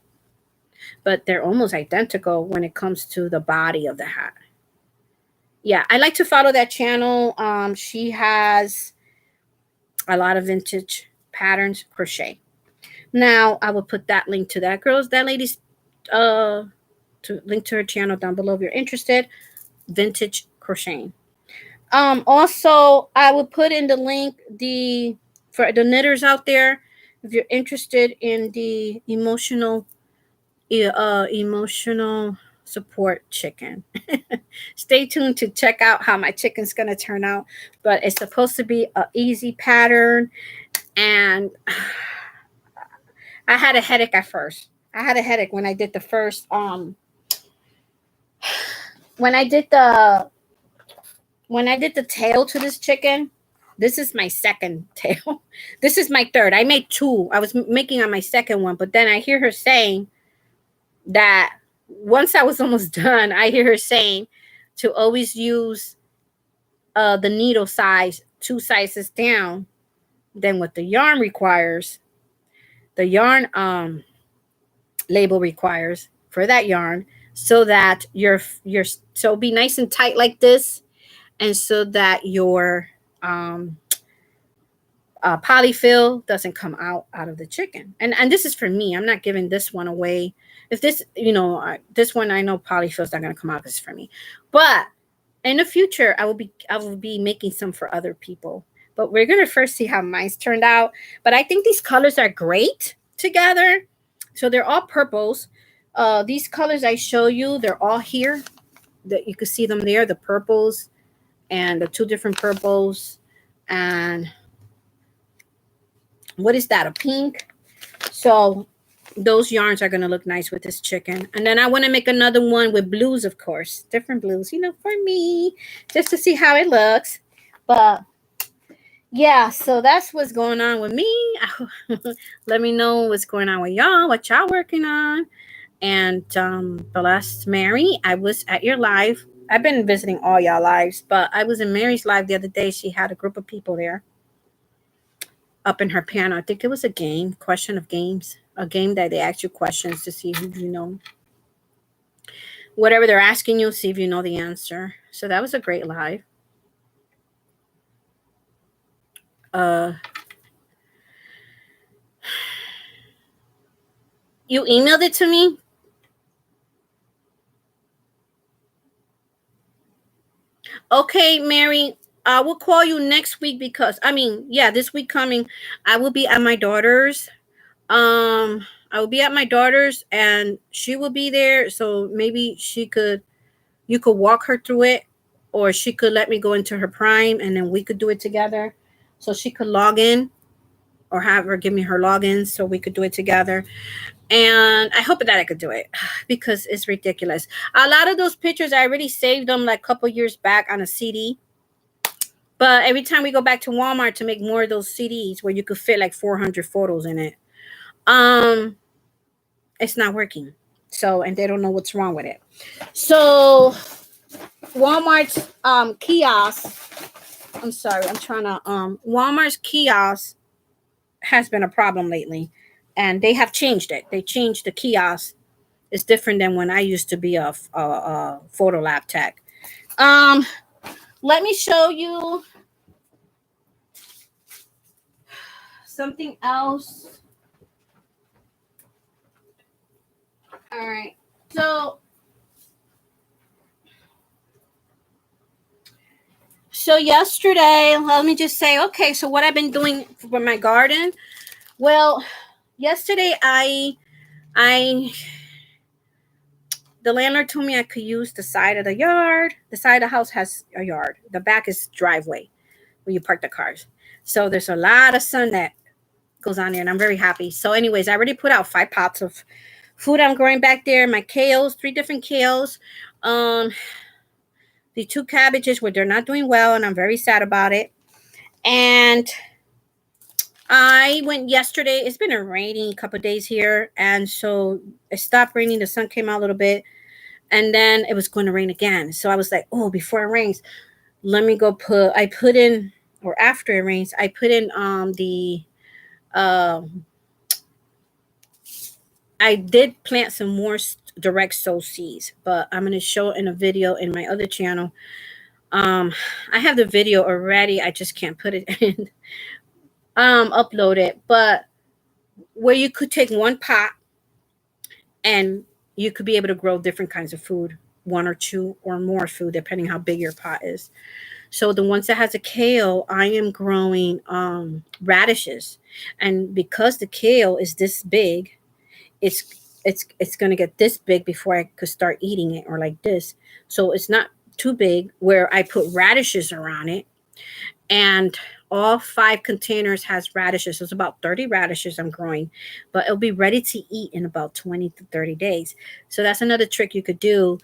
But they're almost identical when it comes to the body of the hat. Yeah, I like to follow that channel. She has a lot of vintage patterns, crochet. Now I will put that link to that lady's link to her channel down below if you're interested. Vintage crocheting. Also, I will put in the link for the knitters out there. If you're interested in the emotional support chicken, stay tuned to check out how my chicken's gonna turn out. But it's supposed to be an easy pattern, and I had a headache at first. I had a headache when I did the first when I did the tail to this chicken. This is my second tail. This is my third. I made 2. I was making on my second one, but then I hear her saying that once I was almost done, I hear her saying to always use the needle size 2 sizes down than what the yarn requires. The yarn label requires for that yarn, so that so be nice and tight like this, and so that your polyfill doesn't come out of the chicken. And this is for me. I'm not giving this one away. If this, this one, I know polyfill is not going to come out. This is for me. But in the future, I will be making some for other people. But we're going to first see how mine's turned out. But I think these colors are great together. So they're all purples. These colors I show you, they're all here. That you can see them there, the purples and the 2 different purples. And what is that? A pink. So those yarns are going to look nice with this chicken. And then I want to make another one with blues, of course. Different blues, for me. Just to see how it looks. But yeah, so that's what's going on with me. Let me know what's going on with y'all. What y'all working on. And the last Mary, I was at your live. I've been visiting all y'all lives. But I was in Mary's live the other day. She had a group of people there. Up in her piano. I think it was a game, question of games, a game that they ask you questions to see who you know. Whatever they're asking you, see if you know the answer. So that was a great live. You emailed it to me? Okay, Mary, I will call you next week because, this week coming, I will be at my daughter's. I will be at my daughter's and she will be there. So maybe you could walk her through it, or she could let me go into her Prime and then we could do it together. So she could log in, or have her give me her login so we could do it together. And I hope that I could do it because it's ridiculous. A lot of those pictures, I already saved them like a couple years back on a CD. But every time we go back to Walmart to make more of those CDs where you could fit like 400 photos in it, it's not working. So, and they don't know what's wrong with it. So Walmart's kiosk, I'm sorry, I'm trying to Walmart's kiosk has been a problem lately, and they have changed it. They changed the kiosk. It's different than when I used to be a photo lab tech. Um, let me show you something else. All right. So yesterday, let me just say, okay, so what I've been doing for my garden. Well, yesterday the landlord told me I could use the side of the yard. The side of the house has a yard. The back is driveway where you park the cars. So there's a lot of sun that goes on there, and I'm very happy. So anyways, I already put out 5 pots of food I'm growing back there. My kales, 3 different kales. The 2 cabbages where they're not doing well, and I'm very sad about it. And I went yesterday. It's been a rainy couple of days here, and so it stopped raining. The sun came out a little bit, and then it was going to rain again. So I was like, oh, before it rains, let me go I put in, or after it rains, I put in I did plant some more direct sow seeds, but I'm going to show it in a video in my other channel. I have the video already. I just can't put it in, upload it, but where you could take one pot and you could be able to grow different kinds of food, 1 or 2 or more food, depending how big your pot is. So the ones that has a kale, I am growing radishes, and because the kale is this big, it's going to get this big before I could start eating it, or like this. So it's not too big where I put radishes around it, and all 5 containers has radishes. So it's about 30 radishes I'm growing, but it'll be ready to eat in about 20 to 30 days. So that's another trick you could do,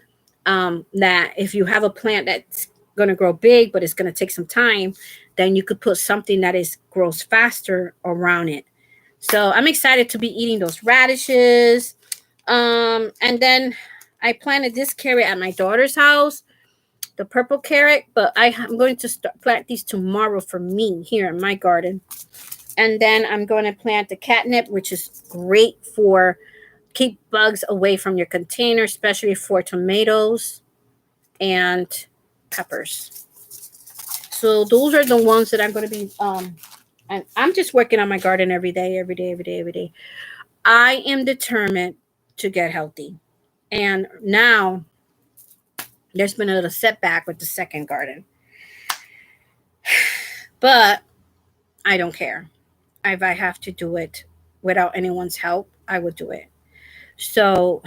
that if you have a plant that's going to grow big, but it's going to take some time, then you could put something that grows faster around it. So I'm excited to be eating those radishes. And then I planted this carrot at my daughter's house, the purple carrot, but I'm going to plant these tomorrow for me here in my garden. And then I'm going to plant the catnip, which is great for keep bugs away from your container, especially for tomatoes and peppers. So those are the ones that I'm going to be, and I'm just working on my garden every day. I am determined to get healthy. And now there's been a little setback with the second garden, but I don't care. If I have to do it without anyone's help, I would do it. So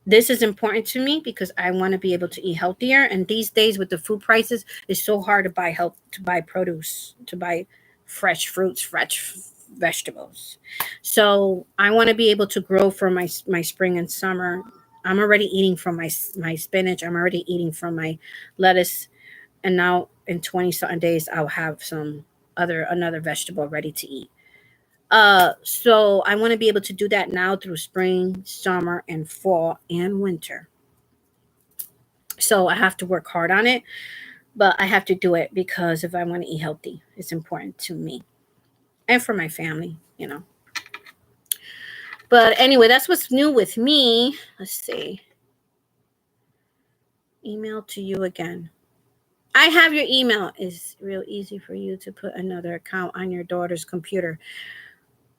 this is important to me because I want to be able to eat healthier. And these days with the food prices, it's so hard to buy produce, to buy fresh fruits, fresh vegetables. So I want to be able to grow for my spring and summer. I'm already eating from my spinach. I'm already eating from my lettuce. And now in 20 something days, I'll have another vegetable ready to eat. So I want to be able to do that now through spring, summer, and fall and winter. So I have to work hard on it, but I have to do it because if I want to eat healthy, it's important to me and for my family, But anyway, that's what's new with me. Let's see. Email to you again. I have your email. It's real easy for you to put another account on your daughter's computer.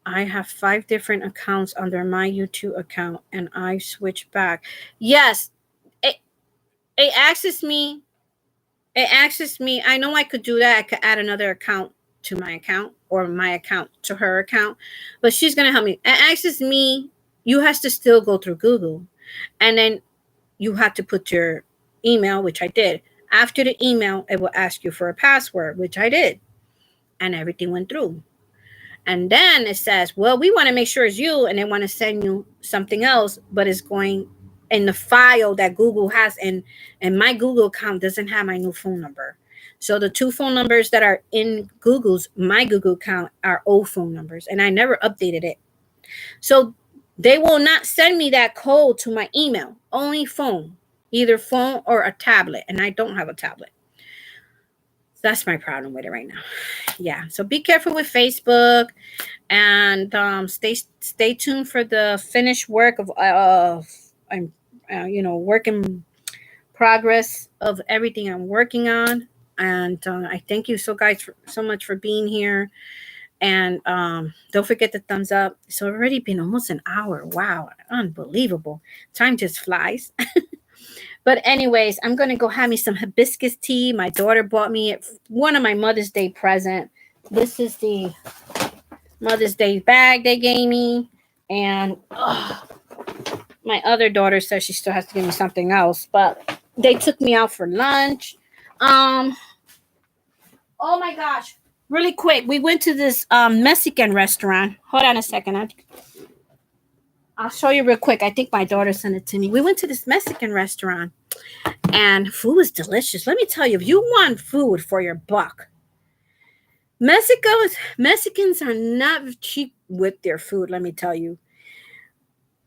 I have 5 different accounts under my YouTube account, and I switch back. Yes, it asks me. It asks me. I know I could do that. I could add another account to my account, or my account to her account, but she's gonna help me. It asks me. You have to still go through Google, and then you have to put your email, which I did. After the email, it will ask you for a password, which I did, and everything went through. And then it says, well, we want to make sure it's you, and they want to send you something else, but it's going in the file that Google has, and my Google account doesn't have my new phone number. So the 2 phone numbers that are in my Google account are old phone numbers, and I never updated it. So They will not send me that code to my email. Only phone, either phone or a tablet, and I don't have a tablet. That's my problem with it right now. Yeah, so be careful with Facebook, and stay tuned for the finished work of work in progress of everything I'm working on. And I thank you so much for being here. And don't forget the thumbs up. It's already been almost an hour. Wow, unbelievable. Time just flies. But anyways, I'm gonna go have me some hibiscus tea. My daughter bought me one of my Mother's Day present. This is the Mother's Day bag they gave me, and my other daughter says she still has to give me something else. But they took me out for lunch. Oh my gosh! Really quick, we went to this Mexican restaurant. Hold on a second. I'll show you real quick. I think my daughter sent it to me. We went to this Mexican restaurant, and food was delicious. Let me tell you, if you want food for your buck, Mexicans are not cheap with their food. Let me tell you.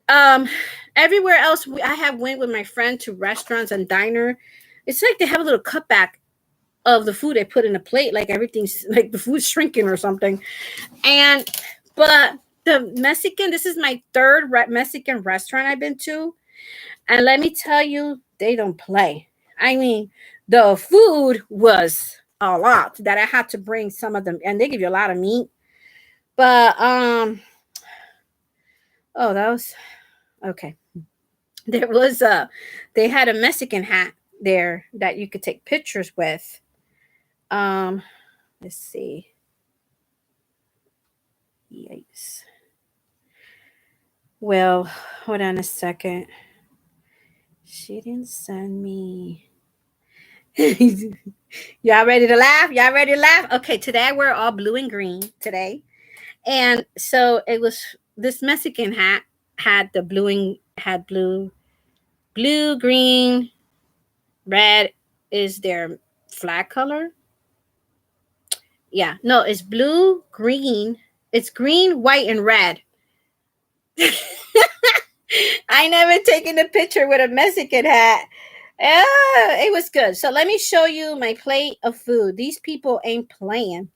Um, Everywhere else I have went with my friend to restaurants and diner. It's like they have a little cutback of the food they put in a plate, like everything's like the food's shrinking or something. But the Mexican, this is my third Mexican restaurant I've been to, and let me tell you, they don't play. I mean, the food was a lot that I had to bring some of them, and they give you a lot of meat. But oh, that was okay. There was they had a Mexican hat there that you could take pictures with. Let's see. Yikes. Well, hold on a second. She didn't send me. Y'all ready to laugh? Y'all ready to laugh? Okay, today we're all blue and green today. And so it was this Mexican hat had the blue, green, red is their flag color. Yeah, no, it's blue, green. It's green, white, and red. I never taken a picture with a Mexican hat. It was good. So let me show you my plate of food. These people ain't playing.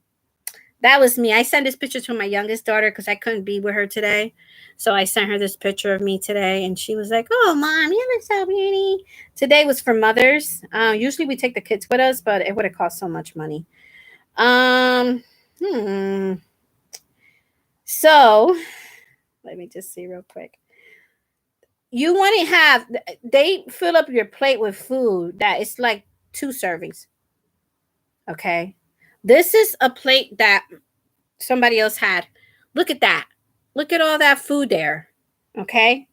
That was me. I sent this picture to my youngest daughter because I couldn't be with her today. So I sent her this picture of me today, and she was like, "Oh, Mom, you look so beauty." Today was for mothers. Usually we take the kids with us, but it would have cost so much money. Um, hmm. So let me just see real quick. You want to have, they fill up your plate with food that it's like 2 servings. Okay. This is a plate that somebody else had. Look at that. Look at all that food there. Okay.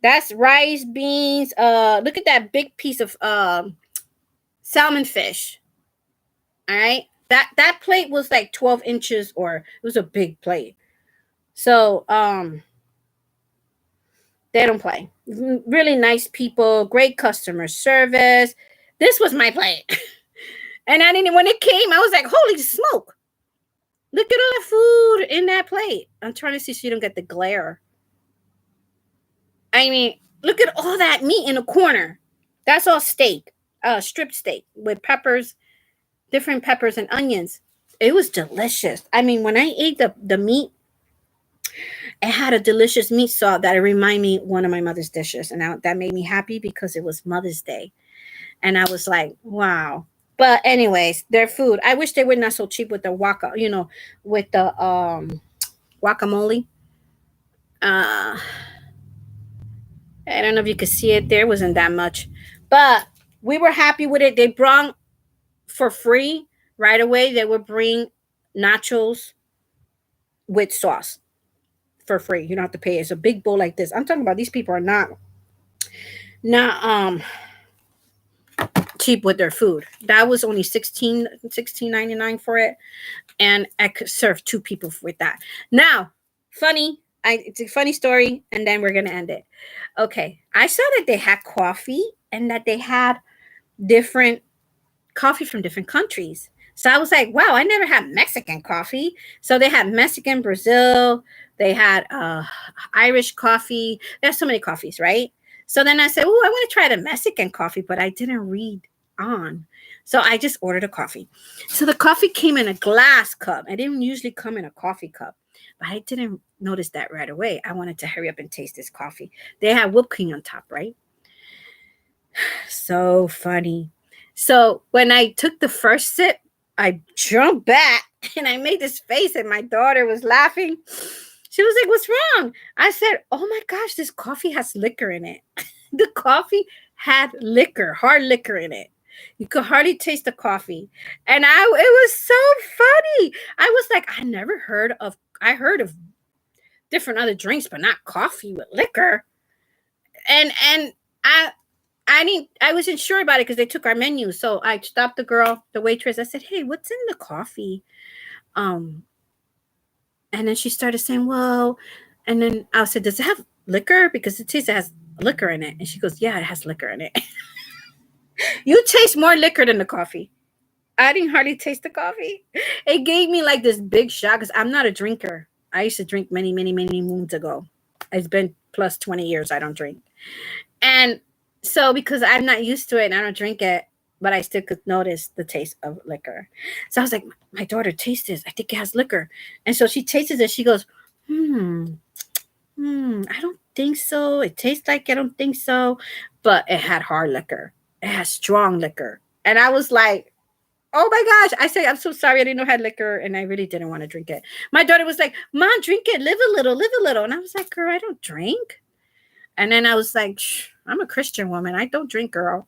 That's rice, beans. Look at that big piece of salmon fish. All right. That plate was like 12 inches, or it was a big plate. So they don't play. Really nice people, great customer service. This was my plate. And I didn't, when it came, I was like, holy smoke. Look at all the food in that plate. I'm trying to see so you don't get the glare. I mean, look at all that meat in the corner. That's all steak, strip steak with peppers, different peppers and onions. It was delicious. I mean, when I ate the meat, it had a delicious meat sauce that it reminded me one of my mother's dishes. And that made me happy because it was Mother's Day. And I was like, wow. But anyways, their food. I wish they were not so cheap with the with the guacamole. I don't know if you could see it. There wasn't that much, but we were happy with it. They brought for free right away. They would bring nachos with sauce for free. You don't have to pay. It's a big bowl like this. I'm talking about these people are not cheap with their food. That was only $16.99 for it, and I could serve 2 people with that. Now, it's a funny story, and then we're gonna end it. Okay, I saw that they had coffee and that they had different coffee from different countries. So I was like, wow, I never had Mexican coffee. So they had Mexican, Brazil, they had Irish coffee. There's so many coffees, right? So then I said, oh, I want to try the Mexican coffee, but I didn't read on. So I just ordered a coffee. So the coffee came in a glass cup. I didn't usually come in a coffee cup, but I didn't notice that right away. I wanted to hurry up and taste this coffee. They had whipped cream on top, right? So funny. So when I took the first sip, I jumped back and I made this face, and my daughter was laughing. She was like, "What's wrong?" I said, "Oh my gosh, this coffee has liquor in it." The coffee had liquor, hard liquor in it. You could hardly taste the coffee. And it was so funny. I was like, I heard of different other drinks, but not coffee with liquor. And I I wasn't sure about it because they took our menu. So I stopped the girl, the waitress. I said, "Hey, what's in the coffee?" Um, and then she started saying, "Well," and then I said, "Does it have liquor? Because it tastes it has liquor in it." And she goes, "Yeah, it has liquor in it." You taste more liquor than the coffee. I didn't hardly taste the coffee. It gave me like this big shock because I'm not a drinker. I used to drink many, many, many moons ago. It's been plus 20 years I don't drink. And so because I'm not used to it and I don't drink it, but I still could notice the taste of liquor. So I was like, my daughter, taste this. I think it has liquor. And so she tastes it. She goes, I don't think so. It tastes like I don't think so. But it had hard liquor. It has strong liquor. And I was like, oh my gosh. I said, I'm so sorry. I didn't know it had liquor. And I really didn't want to drink it. My daughter was like, Mom, drink it. Live a little, live a little. And I was like, girl, I don't drink. And then I was like, shh, I'm a Christian woman. I don't drink, girl.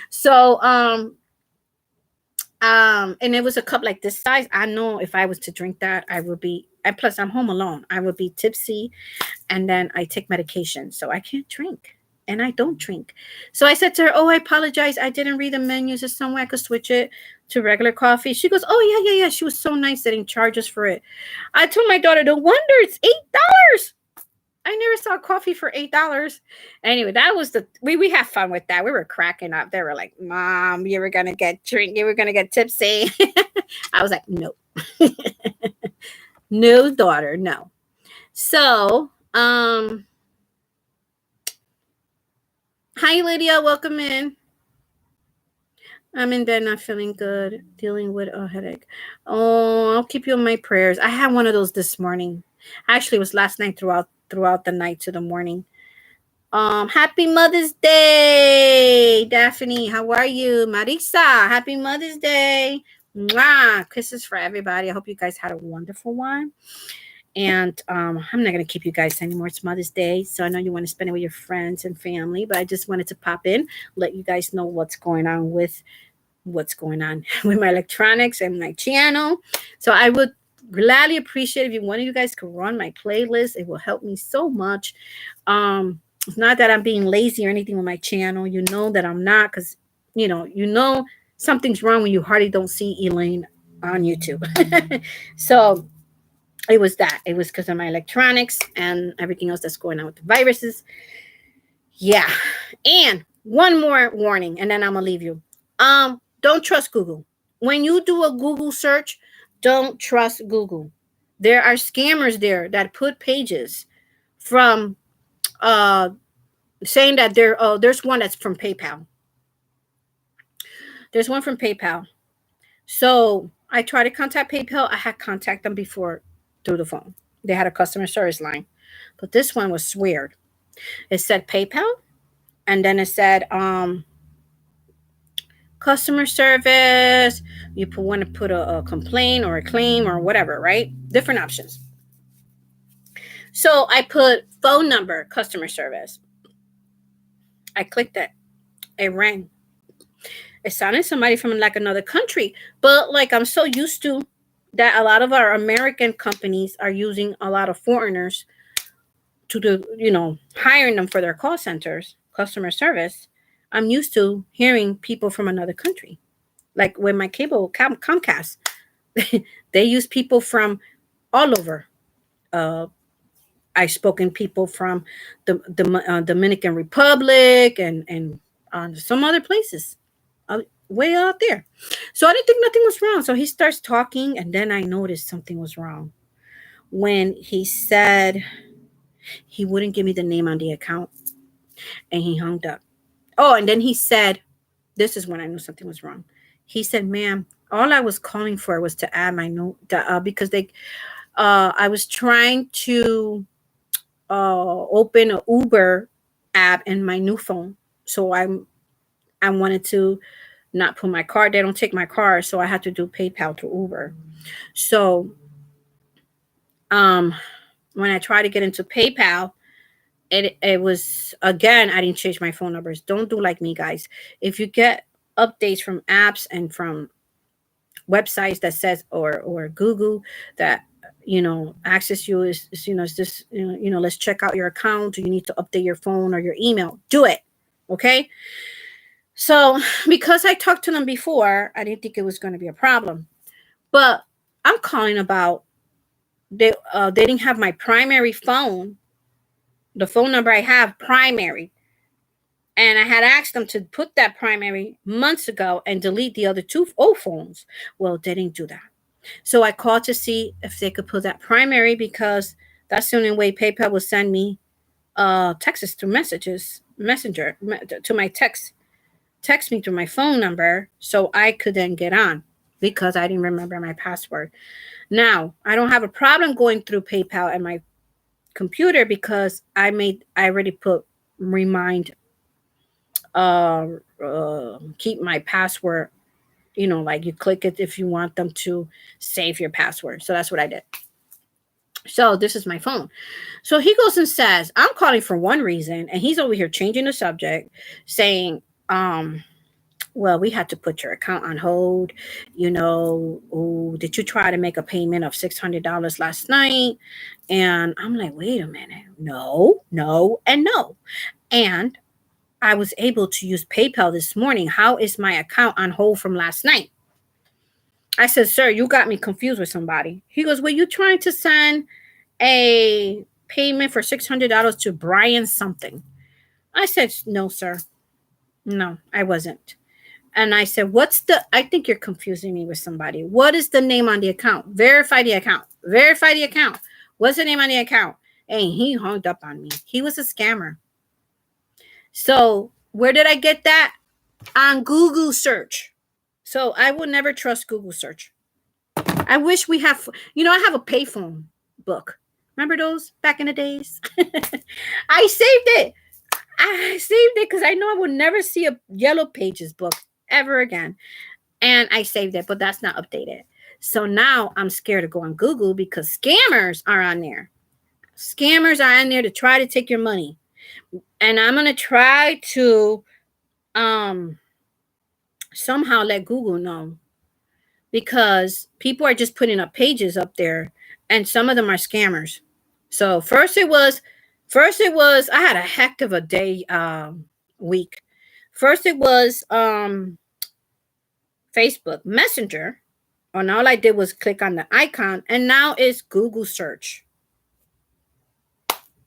So, and it was a cup like this size. I know if I was to drink that, I would be, and plus I'm home alone. I would be tipsy, and then I take medication. So I can't drink. And I don't drink. So I said to her, oh, I apologize. I didn't read the menus. Is some way I could switch it to regular coffee? She goes, oh, yeah. She was so nice setting charges for it. I told my daughter, no wonder it's $8. I never saw coffee for $8. Anyway, that was we had fun with that. We were cracking up. They were like, Mom, you were gonna get tipsy. I was like, no. No, daughter, no. So, hi Lydia, welcome in. I'm in bed, not feeling good, dealing with a headache. Oh, I'll keep you in my prayers. I had one of those this morning. Actually, it was last night throughout the night to the morning. Happy Mother's Day, Daphne. How are you? Marisa, happy Mother's Day. Mwah. Kisses for everybody. I hope you guys had a wonderful one. And I'm not going to keep you guys anymore. It's Mother's Day. So I know you want to spend it with your friends and family, but I just wanted to pop in, let you guys know what's going on with my electronics and my channel. So I would gladly appreciate if one of you guys could run my playlist. It will help me so much. It's not that I'm being lazy or anything with my channel. You know that I'm not, because you know something's wrong when you hardly don't see Elaine on YouTube. So it was because of my electronics and everything else that's going on with the viruses. Yeah. And one more warning, and then I'm gonna leave you. Don't trust Google. When you do a Google search, don't trust Google. There are scammers there that put pages from saying that there's one that's from PayPal. There's one from PayPal. So I tried to contact PayPal. I had contacted them before through the phone. They had a customer service line. But this one was weird. It said PayPal, and then it said customer service. You want to put a complaint or a claim or whatever, right? Different options. So I put phone number, customer service. I clicked it. It rang. It sounded somebody from like another country, but like I'm so used to that a lot of our American companies are using a lot of foreigners to do, hiring them for their call centers, customer service. I'm used to hearing people from another country. Like with my cable Comcast, they use people from all over. I've spoken people from the Dominican Republic and some other places. way out there. So I didn't think nothing was wrong. So he starts talking, and then I noticed something was wrong when he said he wouldn't give me the name on the account, and he hung up. Oh, and then he said, this is when I knew something was wrong. He said, ma'am, all I was calling for was to add my note, because I was trying to open an Uber app in my new phone. So I wanted to not put my card. They don't take my card, so I had to do PayPal to Uber. So when I tried to get into PayPal, it was, again, I didn't change my phone numbers. Don't do like me, guys. If you get updates from apps and from websites that says, or Google, that access you is this, let's check out your account, you need to update your phone or your email, do it. Okay. So because I talked to them before, I didn't think it was going to be a problem. But I'm calling about, they didn't have my primary phone, the phone number I have primary. And I had asked them to put that primary months ago and delete the other two old phones. Well, they didn't do that. So I called to see if they could put that primary, because that's the only way PayPal will send me texts through messenger to my text me through my phone number, so I could then get on, because I didn't remember my password. Now, I don't have a problem going through PayPal and my computer, because I already put remind keep my password, like you click it if you want them to save your password. So that's what I did. So this is my phone. So he goes and says, I'm calling for one reason, and he's over here changing the subject, saying, well, we had to put your account on hold. Did you try to make a payment of $600 last night? And I'm like, wait a minute. No, and no. And I was able to use PayPal this morning. How is my account on hold from last night? I said, sir, you got me confused with somebody. He goes, were you trying to send a payment for $600 to Brian something? I said, no, sir. No, I wasn't. And I said, I think you're confusing me with somebody. What is the name on the account? Verify the account. Verify the account. What's the name on the account? And he hung up on me. He was a scammer. So where did I get that? On Google search. So I will never trust Google search. I wish we have, I have a payphone book. Remember those back in the days? I saved it. Because I know I would never see a Yellow Pages book ever again. And I saved it, but that's not updated. So now I'm scared to go on Google, because scammers are on there. Scammers are on there to try to take your money. And I'm going to try to somehow let Google know, because people are just putting up pages up there, and some of them are scammers. So first it was I had a heck of a day week. First it was Facebook Messenger, and all I did was click on the icon, and now it's Google search.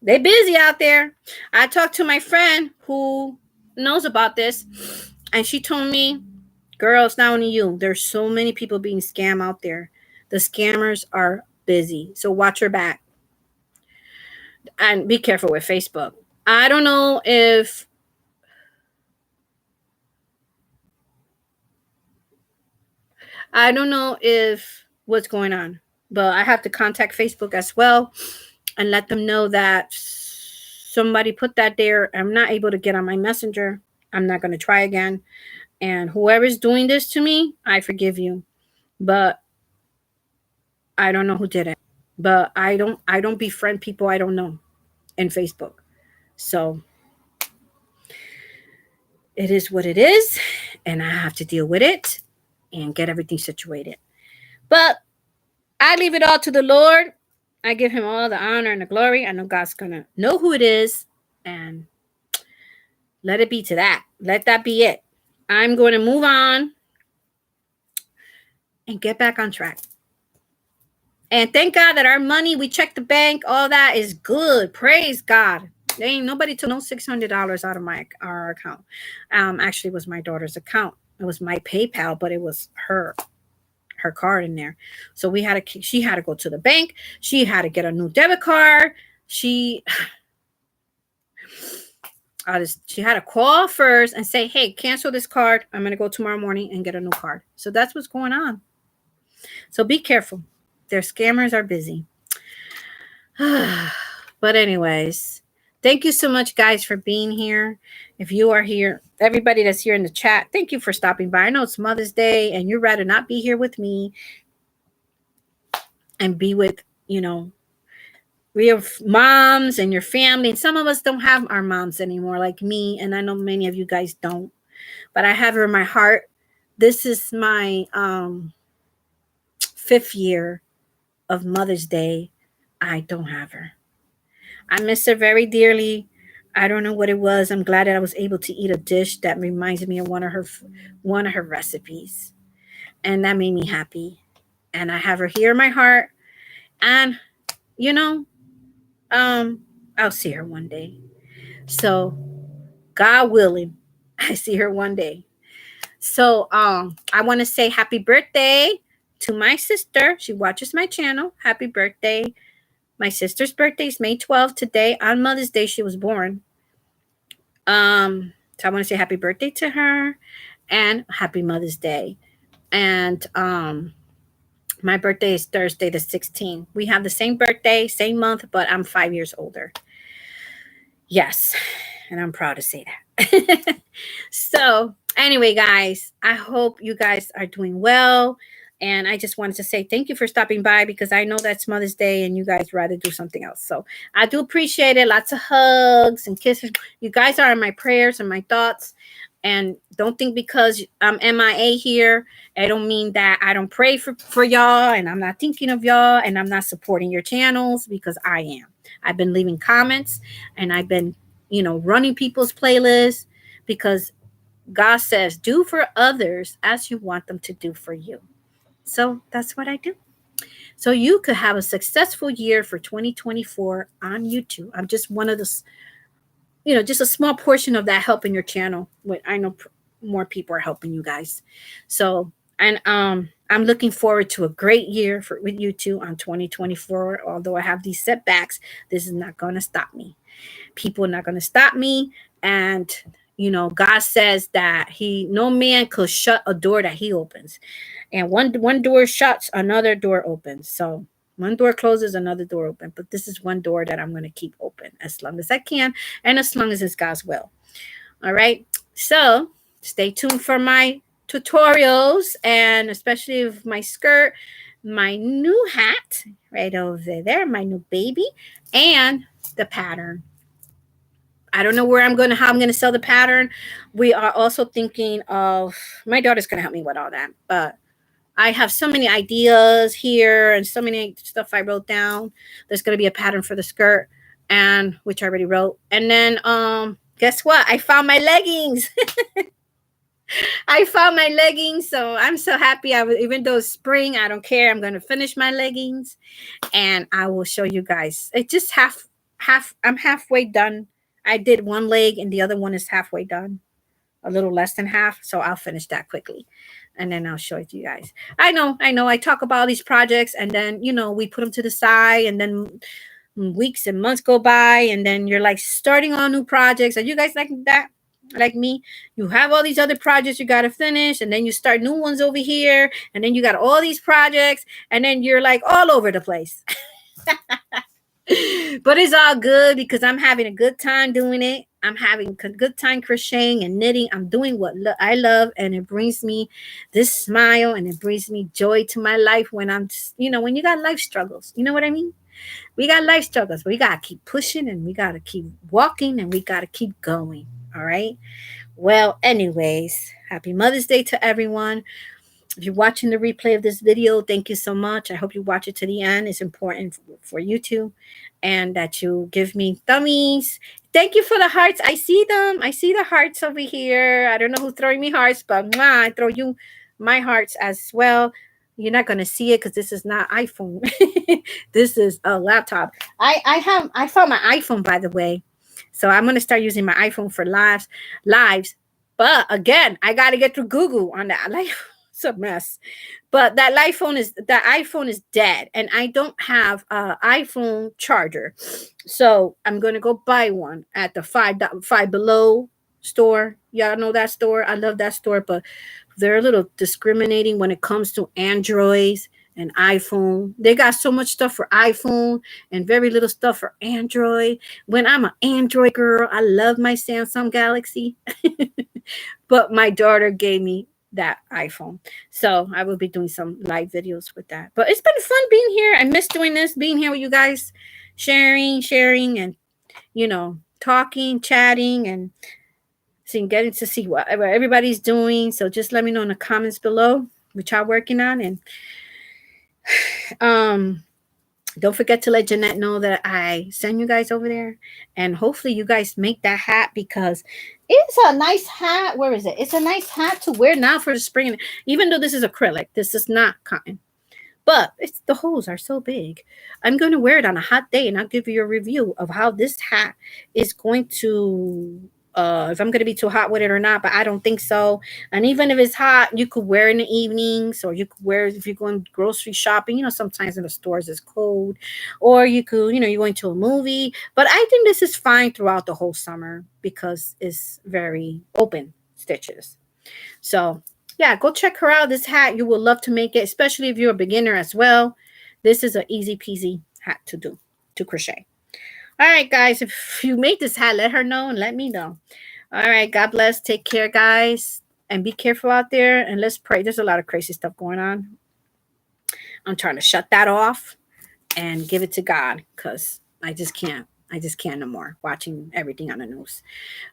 They busy out there. I talked to my friend who knows about this, and she told me, girl, it's not only you. There's so many people being scammed out there. The scammers are busy. So watch your back. And be careful with Facebook. I don't know if what's going on, but I have to contact Facebook as well and let them know that somebody put that there. I'm not able to get on my messenger. I'm not going to try again. And whoever's doing this to me, I forgive you. But I don't know who did it. But I don't befriend people I don't know in Facebook. So it is what it is, and I have to deal with it and get everything situated. But I leave it all to the Lord. I give him all the honor and the glory. I know God's going to know who it is, and let it be to that. Let that be it. I'm going to move on and get back on track. And thank God that our money, we check the bank, all that is good. Praise God. There ain't nobody took no $600 out of our account. Actually, it was my daughter's account. It was my PayPal, but it was her card in there. So she had to go to the bank. She had to get a new debit card. She she had to call first and say, hey, cancel this card. I'm going to go tomorrow morning and get a new card. So that's what's going on. So be careful. Their scammers are busy. But anyways, thank you so much, guys, for being here. If you are here, everybody that's here in the chat, thank you for stopping by. I know it's Mother's Day and you'd rather not be here with me and be with, real moms and your family. And some of us don't have our moms anymore, like me. And I know many of you guys don't, but I have her in my heart. This is my 5th year of Mother's Day. I don't have her. I miss her very dearly. I don't know what it was. I'm glad that I was able to eat a dish that reminds me of one of her recipes. And that made me happy. And I have her here in my heart. And, I'll see her one day. So, God willing, I see her one day. So, I want to say happy birthday to my sister. She watches my channel. Happy birthday. My sister's birthday is May 12th today. On Mother's Day, she was born. So I want to say happy birthday to her and happy Mother's Day. And my birthday is Thursday the 16th. We have the same birthday, same month, but I'm 5 years older. Yes, and I'm proud to say that. So anyway, guys, I hope you guys are doing well. And I just wanted to say thank you for stopping by because I know that's Mother's Day and you guys rather do something else. So I do appreciate it. Lots of hugs and kisses. You guys are in my prayers and my thoughts. And don't think because I'm MIA here, I don't mean that I don't pray for y'all and I'm not thinking of y'all and I'm not supporting your channels because I am. I've been leaving comments and I've been, running people's playlists because God says, do for others as you want them to do for you. So that's what I do. So you could have a successful year for 2024 on YouTube. I'm just one of the, just a small portion of that helping your channel. I know more people are helping you guys. So, and I'm looking forward to a great year with YouTube on 2024. Although I have these setbacks, this is not going to stop me. People are not going to stop me. And, God says that no man could shut a door that he opens. And one door shuts, another door opens. So one door closes, another door opens. But this is one door that I'm going to keep open as long as I can and as long as it's God's will. All right. So stay tuned for my tutorials and especially with my skirt, my new hat right over there, my new baby, and the pattern. I don't know how I'm going to sell the pattern. We are also thinking of, my daughter's going to help me with all that, but I have so many ideas here and so many stuff I wrote down. There's going to be a pattern for the skirt and which I already wrote. And then, guess what? I found my leggings. I found my leggings. So I'm so happy. Even though it's spring, I don't care. I'm going to finish my leggings and I will show you guys. It just I'm halfway done. I did one leg and the other one is halfway done, a little less than half. So I'll finish that quickly and then I'll show it to you guys. I know. I talk about all these projects and then, we put them to the side and then weeks and months go by and then you're like starting on new projects. Are you guys like that? Like me? You have all these other projects you got to finish and then you start new ones over here and then you got all these projects and then you're like all over the place. But it's all good because I'm having a good time doing it. I'm having a good time crocheting and knitting. I'm doing what I love and it brings me this smile and it brings me joy to my life when I'm, when you got life struggles. You know what I mean? We got life struggles, but we got to keep pushing and we got to keep walking and we got to keep going. All right. Well, anyways, happy Mother's Day to everyone. If you're watching the replay of this video, thank you so much. I hope you watch it to the end. It's important for YouTube and that you give me thummies. Thank you for the hearts. I see them. I see the hearts over here. I don't know who's throwing me hearts, but I throw you my hearts as well. You're not going to see it because this is not iPhone. This is a laptop. I found my iPhone, by the way. So I'm going to start using my iPhone for lives. But again, I got to get through Google on that. Like, it's a mess. But that iPhone is dead, and I don't have a iPhone charger, so I'm gonna go buy one at the Five Below store. Y'all know that store? I love that store, but they're a little discriminating when it comes to Androids and iPhone. They got so much stuff for iPhone and very little stuff for Android. When I'm an Android girl, I love my Samsung Galaxy. But my daughter gave me that iPhone. So I will be doing some live videos with that. But it's been fun being here. I miss doing this, being here with you guys, sharing, and, talking, chatting, and getting to see what everybody's doing. So just let me know in the comments below what y'all working on. And um don't forget to let Jeanette know that I send you guys over there. And hopefully you guys make that hat, because it's a nice hat. Where is it? It's a nice hat to wear now for the spring. Even though this is acrylic, this is not cotton. But the holes are so big. I'm going to wear it on a hot day, and I'll give you a review of how this hat is going to, if I'm going to be too hot with it or not, but I don't think so. And even if it's hot, you could wear it in the evenings, or you could wear it if you're going grocery shopping. Sometimes in the stores it's cold, or you could, you're going to a movie. But I think this is fine throughout the whole summer because it's very open stitches. So yeah, go check her out. This hat, you will love to make it, especially if you're a beginner as well. This is an easy peasy hat to do, to crochet. All right, guys, if you made this hat, let her know and let me know. All right, God bless. Take care, guys, and be careful out there. And let's pray. There's a lot of crazy stuff going on. I'm trying to shut that off and give it to God, because I just can't. I just can't no more watching everything on the news.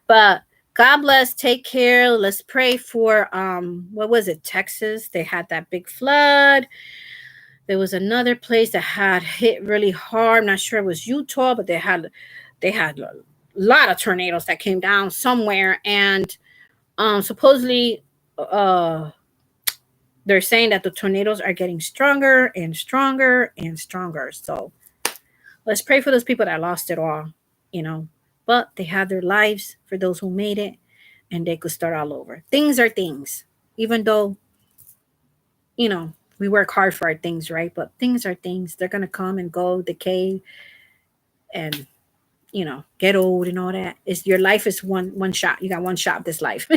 But God bless. Take care. Let's pray for what was it? Texas. They had that big flood. There was another place that had hit really hard. I'm not sure it was Utah, but they had a lot of tornadoes that came down somewhere. And supposedly they're saying that the tornadoes are getting stronger and stronger and stronger. So let's pray for those people that lost it all, you know. But they have their lives, for those who made it, and they could start all over. Things are things, even though, we work hard for our things, right? But things are things. They're going to come and go, decay, and, get old and all that. It's your life is one shot. You got one shot of this life.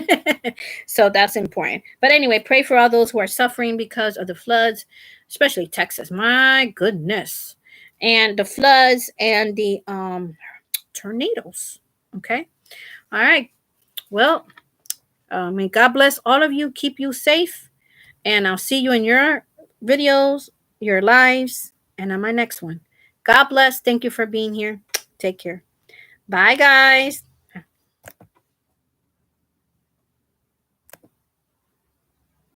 So that's important. But anyway, pray for all those who are suffering because of the floods, especially Texas. My goodness. And the floods and the tornadoes. Okay. All right. Well, may God bless all of you. Keep you safe. And I'll see you in your videos, your lives, and on my next one. God bless. Thank you for being here. Take care. Bye, guys.